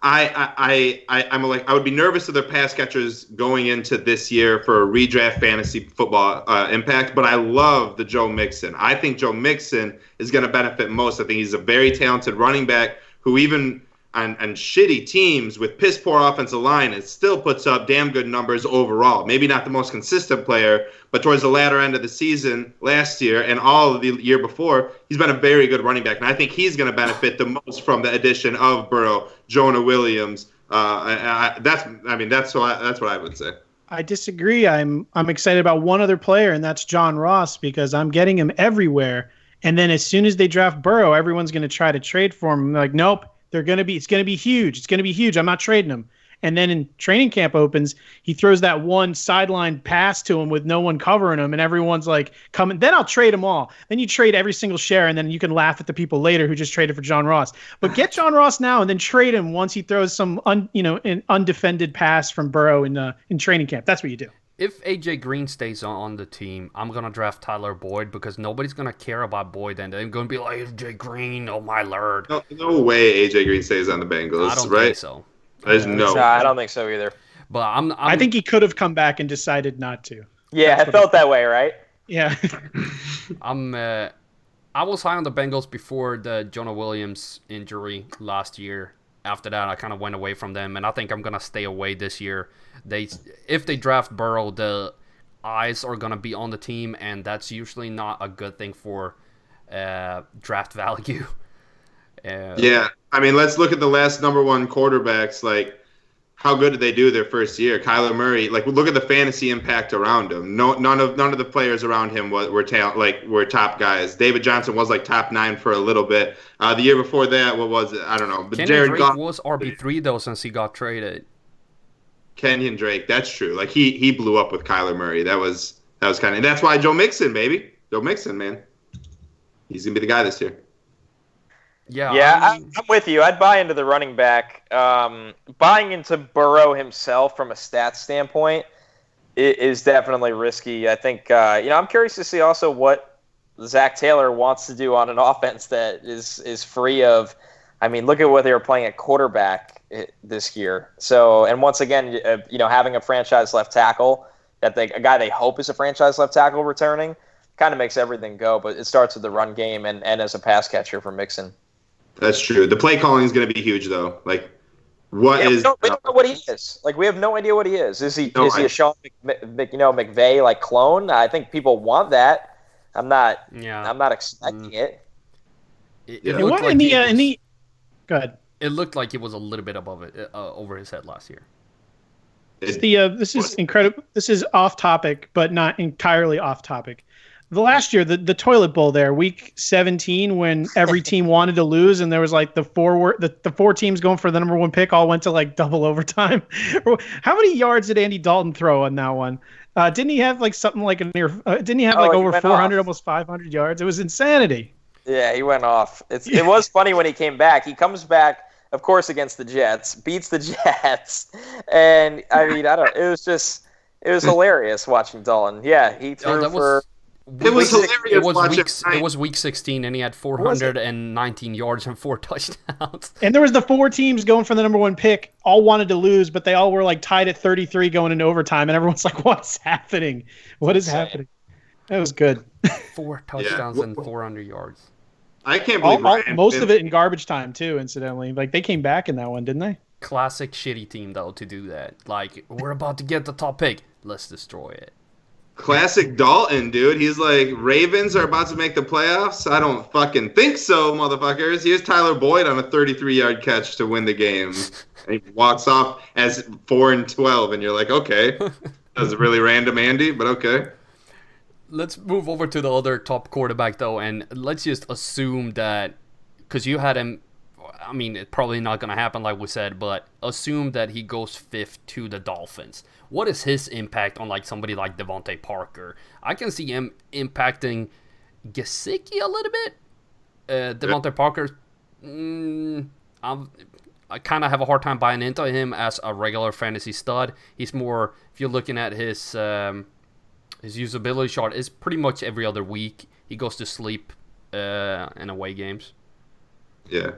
I would be nervous of their pass catchers going into this year for a redraft fantasy football impact, but I love the Joe Mixon. I think Joe Mixon is going to benefit most. I think he's a very talented running back who even on shitty teams with piss poor offensive line, it still puts up damn good numbers overall. Maybe not the most consistent player, but towards the latter end of the season last year and all of the year before, he's been a very good running back. And I think he's going to benefit the most from the addition of Burrow, Jonah Williams. That's what I would say. I disagree. I'm excited about one other player, and that's John Ross, because I'm getting him everywhere. And then as soon as they draft Burrow, everyone's going to try to trade for him. I'm like, nope. It's going to be huge. It's going to be huge. I'm not trading him. And then in training camp opens, he throws that one sideline pass to him with no one covering him, and everyone's like coming. Then I'll trade them all. Then you trade every single share, and then you can laugh at the people later who just traded for John Ross. But get John Ross now, and then trade him once he throws some an undefended pass from Burrow in training camp. That's what you do. If AJ Green stays on the team, I'm gonna draft Tyler Boyd because nobody's gonna care about Boyd, and they're gonna be like AJ Green. Oh my lord! No way AJ Green stays on the Bengals. I don't right? think so. There's no. I don't think so either. But I think he could have come back and decided not to. Yeah, I felt that way, right? Yeah. I was high on the Bengals before the Jonah Williams injury last year. After that, I kind of went away from them, and I think I'm gonna stay away this year. If they draft Burrow, the eyes are gonna be on the team, and that's usually not a good thing for draft value. Yeah, I mean, let's look at the last number one quarterbacks. Like, how good did they do their first year? Kyler Murray. Like, look at the fantasy impact around him. None of the players around him were top guys. David Johnson was like top 9 for a little bit. The year before that, what was it? I don't know. But Kenyon Drake was RB3 though since he got traded. Kenyon Drake, that's true. Like he blew up with Kyler Murray. That was kind of, and that's why Joe Mixon, baby. Joe Mixon, man. He's gonna be the guy this year. Yeah, I'm with you. I'd buy into the running back. Buying into Burrow himself from a stats standpoint is definitely risky. I think I'm curious to see also what Zach Taylor wants to do on an offense that is free of. I mean, look at what they were playing at quarterback this year. So, and once again, having a franchise left tackle a guy they hope is a franchise left tackle returning kind of makes everything go. But it starts with the run game and as a pass catcher for Mixon. That's true. The play calling is going to be huge, though. Like, we don't know what he is. Like, we have no idea what he is. Is he a Sean McVay like clone? I think people want that. I'm not expecting it. Go ahead. It looked like he was a little bit above it, over his head last year. This is incredible. This is off topic, but not entirely off topic. The last year, the toilet bowl there, week 17, when every team wanted to lose, and there was like the four teams going for the number one pick all went to like double overtime. How many yards did Andy Dalton throw on that one? Didn't he have like something like didn't he have like over 400, almost 500 yards? It was insanity. Yeah, he went off. It was funny when he came back. He comes back, of course, against the Jets, beats the Jets, and I mean, it was hilarious watching Dalton. Yeah, he threw for. It was hilarious. It was week 16, and he had 419 yards and 4 touchdowns. And there was the 4 teams going for the number one pick, all wanted to lose, but they all were like tied at 33 going into overtime, and everyone's like, "What's happening? What is happening?" That was good. 4 touchdowns and 400 yards. I can't believe most of it in garbage time too. Incidentally, like they came back in that one, didn't they? Classic shitty team though to do that. Like, we're about to get the top pick, let's destroy it. Classic Dalton, dude. He's like, Ravens are about to make the playoffs? I don't fucking think so, motherfuckers. Here's Tyler Boyd on a 33-yard catch to win the game. And he walks off as 4-12, and you're like, okay. That was a really random Andy, but okay. Let's move over to the other top quarterback, though, and let's just assume that, because you had him, I mean, it's probably not going to happen like we said, but assume that he goes 5th to the Dolphins. What is his impact on like somebody like Devontae Parker? I can see him impacting Gesicki a little bit. Devontae Parker, I kind of have a hard time buying into him as a regular fantasy stud. He's more, if you're looking at his usability chart, is pretty much every other week. He goes to sleep in away games. Yeah.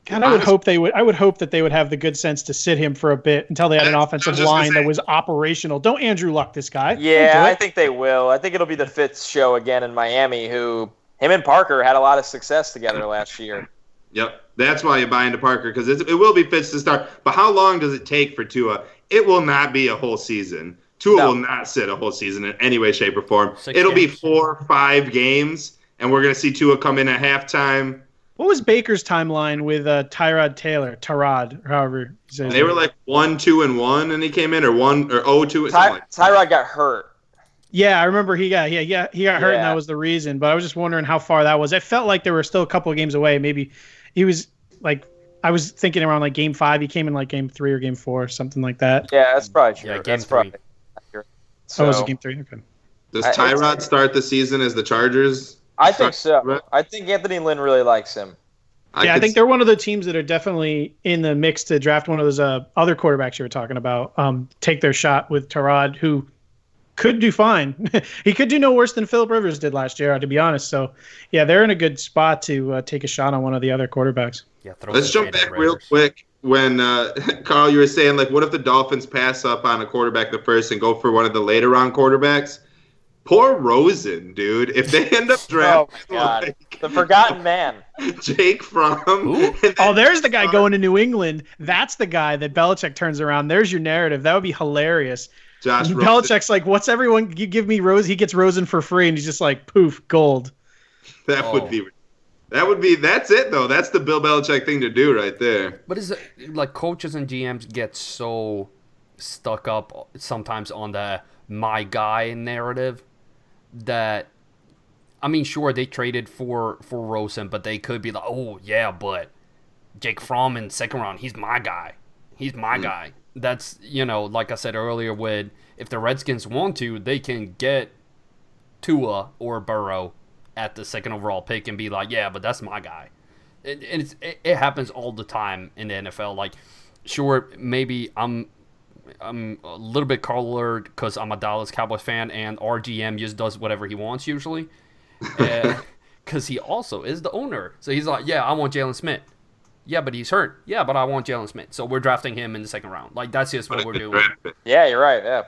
And I would hope that they would have the good sense to sit him for a bit until they had an offensive line that was operational. Don't Andrew Luck this guy. Yeah, I think they will. I think it'll be the Fitz show again in Miami, him and Parker had a lot of success together last year. Yep. That's why you buy into Parker, because it will be Fitz to start. But how long does it take for Tua? It will not be a whole season. Tua will not sit a whole season in any way, shape, or form. It'll be 4 or 5 games, and we're going to see Tua come in at halftime. What was Baker's timeline with Tyrod Taylor? Tyrod, however you say They were like 1-2-1, and he came in, or 0-2. Tyrod got hurt. Yeah, I remember he got hurt, and that was the reason. But I was just wondering how far that was. It felt like there were still a couple of games away. Maybe he was like I was thinking around like game 5. He came in like game 3 or game 4, something like that. Yeah, that's probably true. Yeah, game that's 3. probably accurate. So, was it game 3? Okay. Does Tyrod start the season as the Chargers? I think so. I think Anthony Lynn really likes him. I think they're one of the teams that are definitely in the mix to draft one of those other quarterbacks you were talking about. Take their shot with Tyrod, who could do fine. He could do no worse than Phillip Rivers did last year, to be honest. So, yeah, they're in a good spot to take a shot on one of the other quarterbacks. Yeah, let's jump back real quick. When Carl, you were saying like, what if the Dolphins pass up on a quarterback the first and go for one of the later round quarterbacks? Poor Rosen, dude. If they end up drafting the forgotten man, Jake Fromm. There's the guy going to New England. That's the guy that Belichick turns around. There's your narrative. That would be hilarious. Josh Belichick's Rosen. like, what's everyone? You give me Rose. He gets Rosen for free, and he's just like, poof, gold. That's it though. That's the Bill Belichick thing to do right there. But is it like coaches and GMs get so stuck up sometimes on the my guy narrative that, I mean, sure, they traded for Rosen, but they could be like, oh yeah, but Jake Fromm in second round, he's my guy. He's my guy. That's, like I said earlier, if the Redskins want to, they can get Tua or Burrow at the second overall pick and be like, yeah, but that's my guy. It happens all the time in the NFL. Like, sure, maybe I'm a little bit colored because I'm a Dallas Cowboys fan, and our GM just does whatever he wants usually, because he also is the owner. So he's like, yeah, I want Jalen Smith. Yeah, but he's hurt. Yeah, but I want Jalen Smith. So we're drafting him in the second round. Like, that's just what we're doing. Yeah, you're right. Yeah.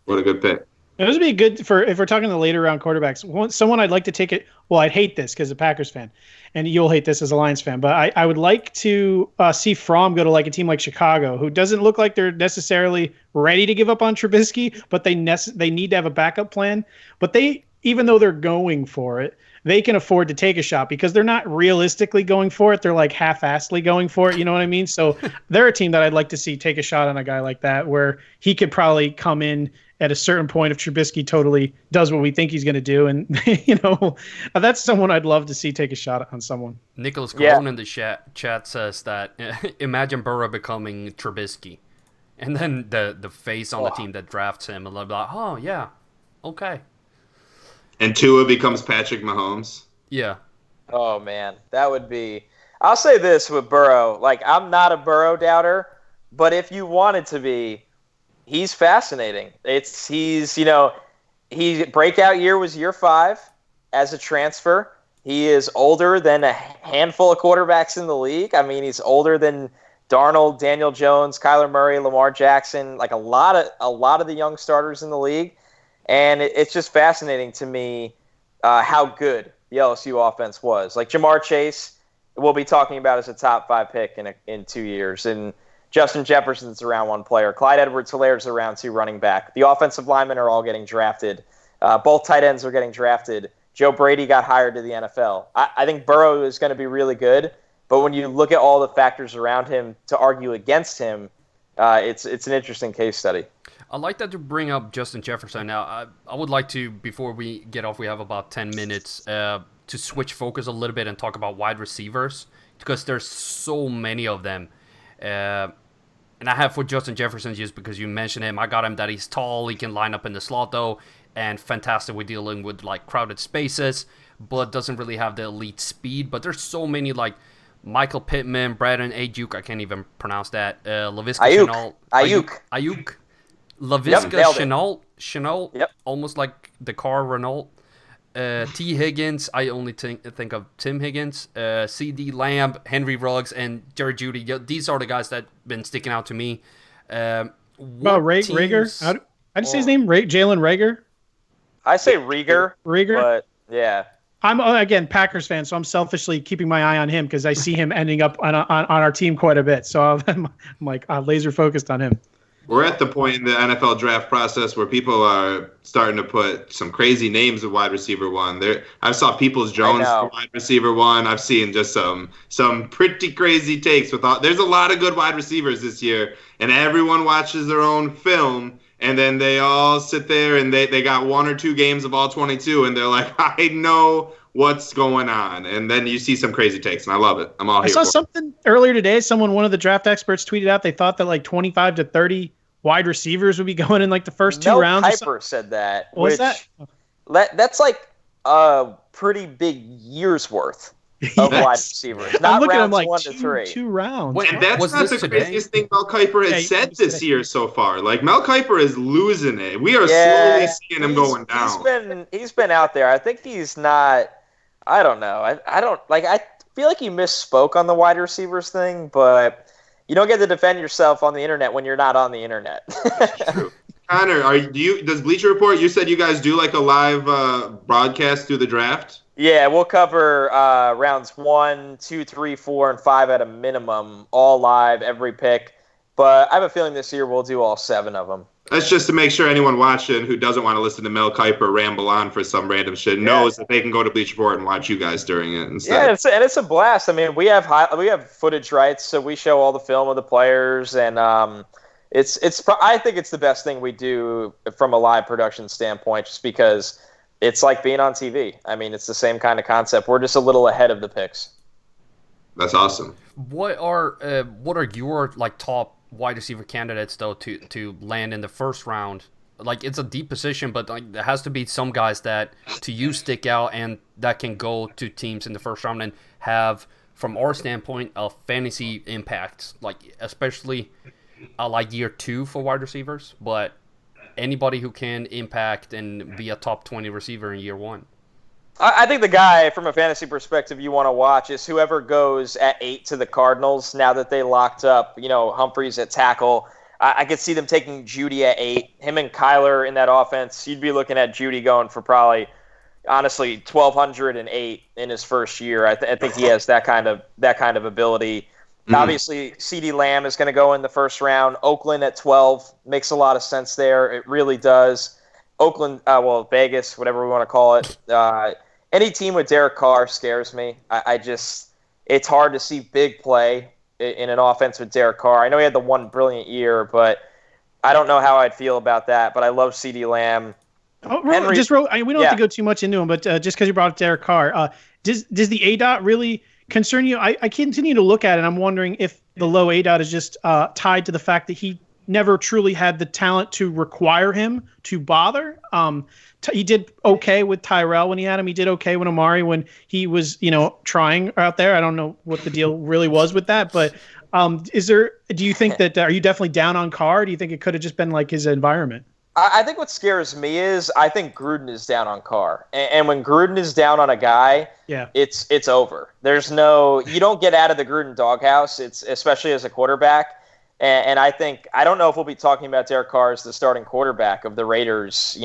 What a good pick. It would be good for, if we're talking the later round quarterbacks, someone I'd like to take it. Well, I'd hate this because a Packers fan, and you'll hate this as a Lions fan, but I would like to see Fromm go to like a team like Chicago, who doesn't look like they're necessarily ready to give up on Trubisky, but they need to have a backup plan. But even though they're going for it, they can afford to take a shot because they're not realistically going for it. They're like half-assedly going for it. You know what I mean? So they're a team that I'd like to see take a shot on a guy like that, where he could probably come in at a certain point if Trubisky totally does what we think he's going to do. And, that's someone I'd love to see take a shot on someone. Nicholas Colon in the chat says that imagine Burrow becoming Trubisky. And then the face on the team that drafts him, and they'll be like, oh, yeah, okay. And Tua becomes Patrick Mahomes. Yeah. Oh, man. That would be... I'll say this with Burrow. Like, I'm not a Burrow doubter, but if you wanted to be, he's fascinating. His breakout year was year 5 as a transfer. He is older than a handful of quarterbacks in the league. I mean, he's older than Darnold, Daniel Jones, Kyler Murray, Lamar Jackson, like a lot of the young starters in the league. And it's just fascinating to me how good the LSU offense was. Like Jamar Chase, we'll be talking about as a top 5 pick in 2 years. And Justin Jefferson's a round 1 player. Clyde Edwards-Hilaire's a round 2 running back. The offensive linemen are all getting drafted. Both tight ends are getting drafted. Joe Brady got hired to the NFL. I think Burrow is going to be really good. But when you look at all the factors around him to argue against him, it's an interesting case study. I'd like that to bring up Justin Jefferson. Now, I would like to, before we get off, we have about 10 minutes, to switch focus a little bit and talk about wide receivers, because there's so many of them. And I have for Justin Jefferson, just because you mentioned him, I got him that he's tall, he can line up in the slot, though, and fantastic with dealing with, like, crowded spaces, but doesn't really have the elite speed. But there's so many, like, Michael Pittman, Brandon Ayuk, I can't even pronouse that, Laviska Shenault. Laviska Shenault, yep. Almost like the car Renault. T. Higgins, I only think of Tim Higgins. C.D. Lamb, Henry Ruggs, and Jerry Jeudy. These are the guys that have been sticking out to me. Rager? How'd you say his name? Jalen Rager? I say Rieger. But, yeah. I'm, again, Packers fan, so I'm selfishly keeping my eye on him because I see him ending up on our team quite a bit. So I'm like laser focused on him. We're at the point in the NFL draft process where people are starting to put some crazy names of wide receiver 1. I saw Peoples-Jones for wide receiver 1. I've seen just some pretty crazy takes. There's a lot of good wide receivers this year, and everyone watches their own film, and then they all sit there and they got 1 or 2 games of all 22, and they're like, I know what's going on, and then you see some crazy takes, and I love it. I'm all here. I saw something earlier today. One of the draft experts tweeted out they thought that like 25 to 30 wide receivers would be going in like the first two rounds. Mel Kiper said that. What was that? That's like a pretty big year's worth of wide receivers. Not I'm looking rounds at like 1 to 3. Two rounds. And that's not the craziest thing Mel Kiper has said this year so far. Like, Mel Kiper is losing it. We are slowly seeing him going down. He's been out there. I think he's not. I don't know. I don't like. I feel like he misspoke on the wide receivers thing, but you don't get to defend yourself on the internet when you're not on the internet. True. Connor, does Bleacher Report? You said you guys do like a live broadcast through the draft. Yeah, we'll cover rounds 1, 2, 3, 4, and 5 at a minimum, all live, every pick. But I have a feeling this year we'll do all 7 of them. That's just to make sure anyone watching who doesn't want to listen to Mel Kiper ramble on for some random shit knows that they can go to Bleacher Report and watch you guys during it instead. Yeah, it's a blast. I mean, we have footage rights, so we show all the film of the players, and I think it's the best thing we do from a live production standpoint, just because it's like being on TV. I mean, it's the same kind of concept. We're just a little ahead of the picks. That's awesome. What are your like top wide receiver candidates though to land in the first round? Like, it's a deep position, but like there has to be some guys that to you stick out and that can go to teams in the first round and have, from our standpoint, a fantasy impact. Like, especially like year 2 for wide receivers, but anybody who can impact and be a top 20 receiver in year 1. I think the guy from a fantasy perspective you want to watch is whoever goes at 8 to the Cardinals now that they locked up, Humphreys at tackle. I could see them taking Jeudy at 8. Him and Kyler in that offense, you'd be looking at Jeudy going for probably, honestly, 1,208 in his first year. I think he has that kind of ability. Mm-hmm. Obviously, CeeDee Lamb is going to go in the first round. Oakland at 12 makes a lot of sense there. It really does. Oakland, Vegas, whatever we want to call it. Any team with Derek Carr scares me. It's hard to see big play in an offense with Derek Carr. I know he had the one brilliant year, but I don't know how I'd feel about that. But I love CeeDee Lamb. We don't have to go too much into him, but just because you brought up Derek Carr, does the ADOT really concern you? I continue to look at it, and I'm wondering if the low ADOT is just tied to the fact that he never truly had the talent to require him to bother. He did okay with Tyrell when he had him. He did okay with Amari when he was, trying out there. I don't know what the deal really was with that, but do you think that, are you definitely down on Carr? Do you think it could have just been like his environment? I think what scares me is I think Gruden is down on Carr. And when Gruden is down on a guy, it's over. You don't get out of the Gruden doghouse, especially as a quarterback. And I don't know if we'll be talking about Derek Carr as the starting quarterback of the Raiders,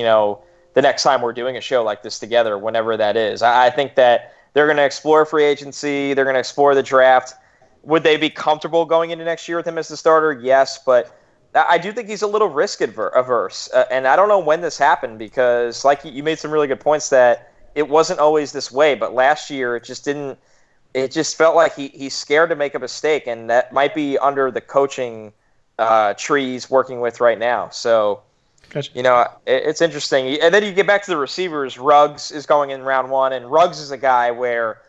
the next time we're doing a show like this together, whenever that is. I think that they're going to explore free agency. They're going to explore the draft. Would they be comfortable going into next year with him as the starter? Yes, but I do think he's a little risk averse. And I don't know when this happened because, like you made some really good points that it wasn't always this way. But last year it just felt like he's scared to make a mistake, and that might be under the coaching tree he's working with right now. So, gotcha. It's interesting. And then you get back to the receivers. Ruggs is going in round 1, and Ruggs is a guy where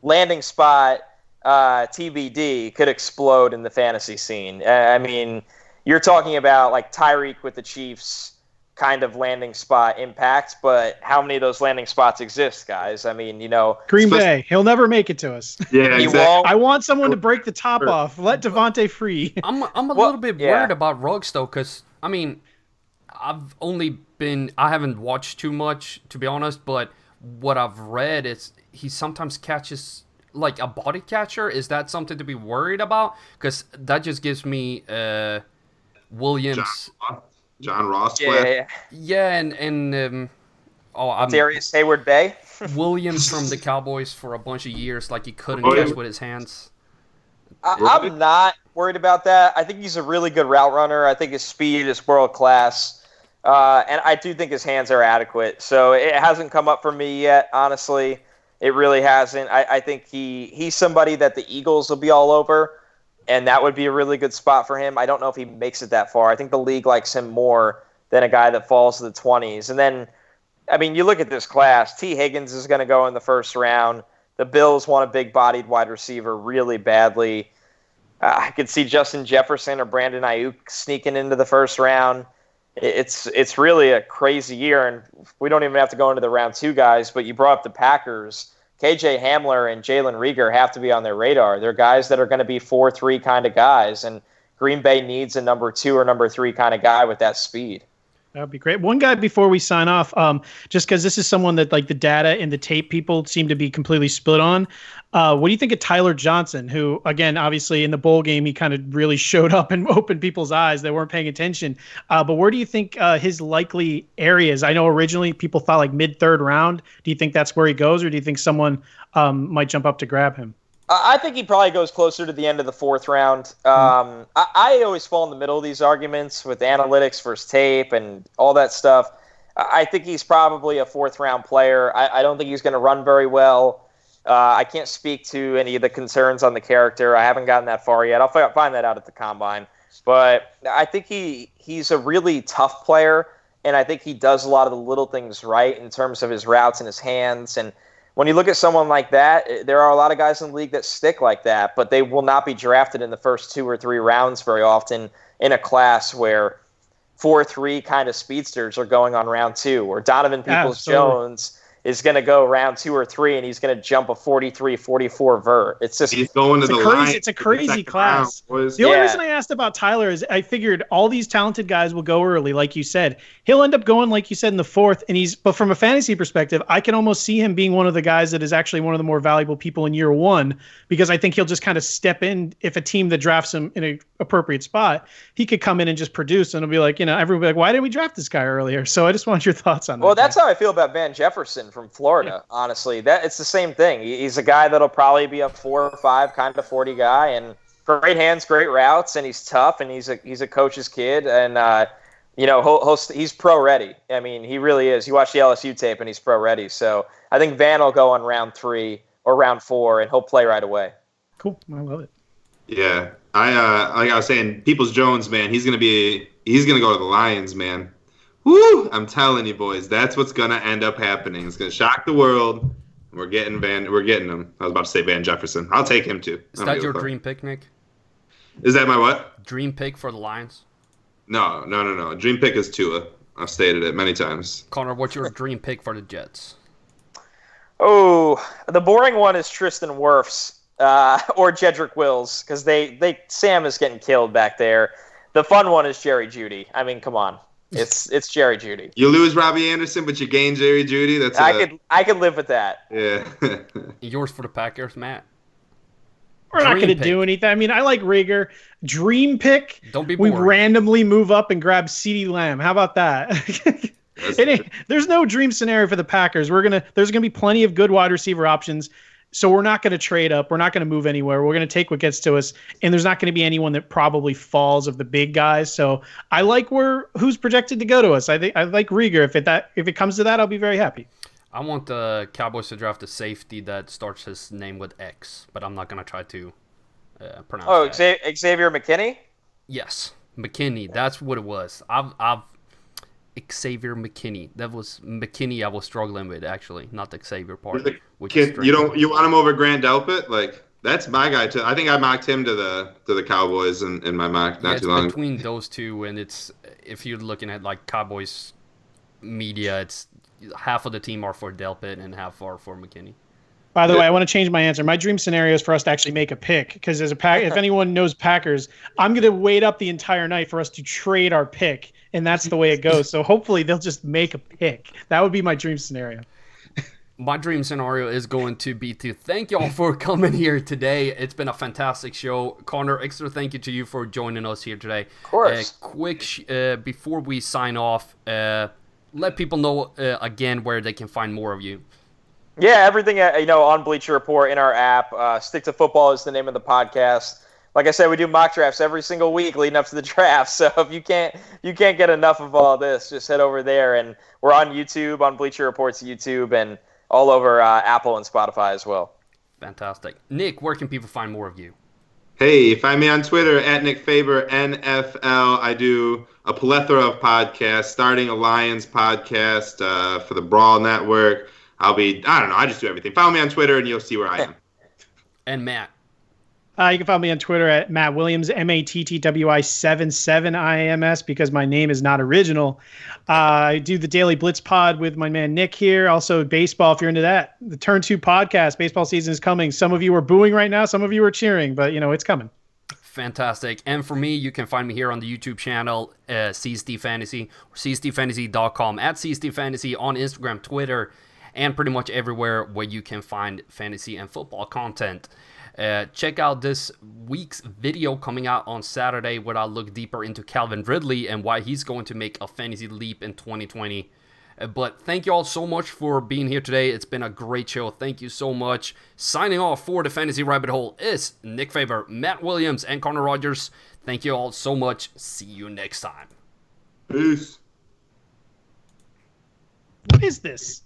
landing spot TBD could explode in the fantasy scene. I mean, you're talking about like Tyreek with the Chiefs kind of landing spot impact, but how many of those landing spots exist, guys? I mean, Green Bay, he'll never make it to us. Yeah, exactly. I want someone to break the top off. Let Devontae free. I'm a little bit worried about Ruggs though, because I mean, I haven't watched too much to be honest, but what I've read is he sometimes catches like a body catcher. Is that something to be worried about? Because that just gives me Williams. John Ross. Yeah, and Darius Hayward-Bay. Williams from the Cowboys for a bunch of years, like he couldn't catch with his hands. I'm not worried about that. I think he's a really good route runner. I think his speed is world class, and I do think his hands are adequate. So it hasn't come up for me yet, honestly. It really hasn't. I think he's somebody that the Eagles will be all over. And that would be a really good spot for him. I don't know if he makes it that far. I think the league likes him more than a guy that falls to the 20s. And then I mean, you look at this class, T. Higgins is going to go in the first round. The Bills want a big-bodied wide receiver really badly. I could see Justin Jefferson or Brandon Ayuk sneaking into the first round. It's really a crazy year, and we don't even have to go into the round 2 guys, but you brought up the Packers. KJ Hamler and Jalen Reagor have to be on their radar. They're guys that are going to be 4-3 kind of guys, and Green Bay needs a number 2 or number 3 kind of guy with that speed. That would be great. One guy before we sign off, just because this is someone that like the data and the tape people seem to be completely split on. What do you think of Tyler Johnson, who, again, obviously in the bowl game, he kind of really showed up and opened people's eyes. They weren't paying attention. But where do you think his likely areas? I know originally people thought like mid-third round. Do you think that's where he goes, or do you think someone might jump up to grab him? I think he probably goes closer to the end of the 4th round. I always fall in the middle of these arguments with analytics versus tape and all that stuff. I think he's probably a 4th round player. I don't think he's going to run very well. I can't speak to any of the concerns on the character. I haven't gotten that far yet. I'll find that out at the combine. But I think he's a really tough player, and I think he does a lot of the little things right in terms of his routes and his hands. And when you look at someone like that, there are a lot of guys in the league that stick like that, but they will not be drafted in the first 2 or 3 rounds very often in a class where 4-3 kind of speedsters are going on round 2, or Donovan Peoples-Jones is going to go round 2 or 3, and he's going to jump a 43, 44 vert. It's just he's going to the line. It's a crazy class. The only reason I asked about Tyler is I figured all these talented guys will go early, like you said. He'll end up going, like you said, in the 4th, but from a fantasy perspective, I can almost see him being one of the guys that is actually one of the more valuable people in year 1, because I think he'll just kind of step in. If a team that drafts him in an appropriate spot, he could come in and just produce, and it'll be like, everybody like, why didn't we draft this guy earlier? So I just want your thoughts on that. Well, that's how I feel about Van Jefferson from Florida, honestly. It's the same thing. He's a guy that'll probably be a 4 or 5 kind of 40 guy, and great hands, great routes, and he's tough, and he's a coach's kid, and he's pro ready. I mean, he really is. You watch the LSU tape, and he's pro ready. So I think Van will go on round 3 or round 4, and he'll play right away. Cool, I love it. Yeah, like I was saying, Peoples-Jones, man, he's gonna go to the Lions, man. Woo! I'm telling you, boys, that's what's gonna end up happening. It's gonna shock the world. We're getting him. I was about to say Van Jefferson. I'll take him too. Is that your dream pick, Nick? Is that my what? Dream pick for the Lions? No. Dream pick is Tua. I've stated it many times. Connor, what's your dream pick for the Jets? Oh, the boring one is Tristan Wirfs or Jedrick Wills, because Sam is getting killed back there. The fun one is Jerry Jeudy. I mean, come on. It's Jerry Jeudy. You lose Robbie Anderson, but you gain Jerry Jeudy. I could live with that. Yeah. Yours for the Packers, Matt. We're not going to do anything. I mean, I like Reagor. Dream pick. Don't be boring. We randomly move up and grab CeeDee Lamb. How about that? There's no dream scenario for the Packers. There's going to be plenty of good wide receiver options. So we're not going to trade up. We're not going to move anywhere. We're going to take what gets to us. And there's not going to be anyone that probably falls of the big guys. So I like who's projected to go to us. I like Reagor. If it comes to that, I'll be very happy. I want the Cowboys to draft a safety that starts his name with X, but I'm not going to try to pronounce that. Oh, Xavier McKinney? Yes, McKinney. That's what it was. Xavier McKinney. That was McKinney I was struggling with, actually, not the Xavier part. You want him over Grant Delpit? Like, that's my guy too. I think I mocked him to the Cowboys in my mock not too long. Between those two, and if you're looking at like Cowboys media, it's half of the team are for Delpit and half are for McKinney. By the way, I want to change my answer. My dream scenario is for us to actually make a pick, because if anyone knows Packers, I'm going to wait up the entire night for us to trade our pick, and that's the way it goes. So hopefully they'll just make a pick. That would be my dream scenario. My dream scenario is going to be to thank y'all for coming here today. It's been a fantastic show. Connor, extra thank you to you for joining us here today. Of course. Before we sign off, let people know again where they can find more of you. Yeah, everything on Bleacher Report in our app. Stick to Football is the name of the podcast. Like I said, we do mock drafts every single week leading up to the draft. So if you can't get enough of all this, just head over there. And we're on YouTube, on Bleacher Report's YouTube, and all over Apple and Spotify as well. Fantastic. Nick, where can people find more of you? Hey, find me on Twitter at Nick Faber NFL. I do a plethora of podcasts, starting a Lions podcast for the Brawl Network. I just do everything. Follow me on Twitter and you'll see where I am. And Matt. You can follow me on Twitter at Matt Williams, MATTWI77IAMS, because my name is not original. I do the Daily Blitz pod with my man Nick here. Also, baseball, if you're into that. The Turn 2 podcast. Baseball season is coming. Some of you are booing right now. Some of you are cheering, but, it's coming. Fantastic. And for me, you can find me here on the YouTube channel, CST Fantasy, or CSTFantasy.com, at CST Fantasy on Instagram, Twitter, and pretty much everywhere where you can find fantasy and football content. Check out this week's video coming out on Saturday where I look deeper into Calvin Ridley and why he's going to make a fantasy leap in 2020. But thank you all so much for being here today. It's been a great show. Thank you so much. Signing off for the Fantasy Rabbit Hole is Nick Faber, Matt Williams, and Connor Rogers. Thank you all so much. See you next time. Peace. What is this?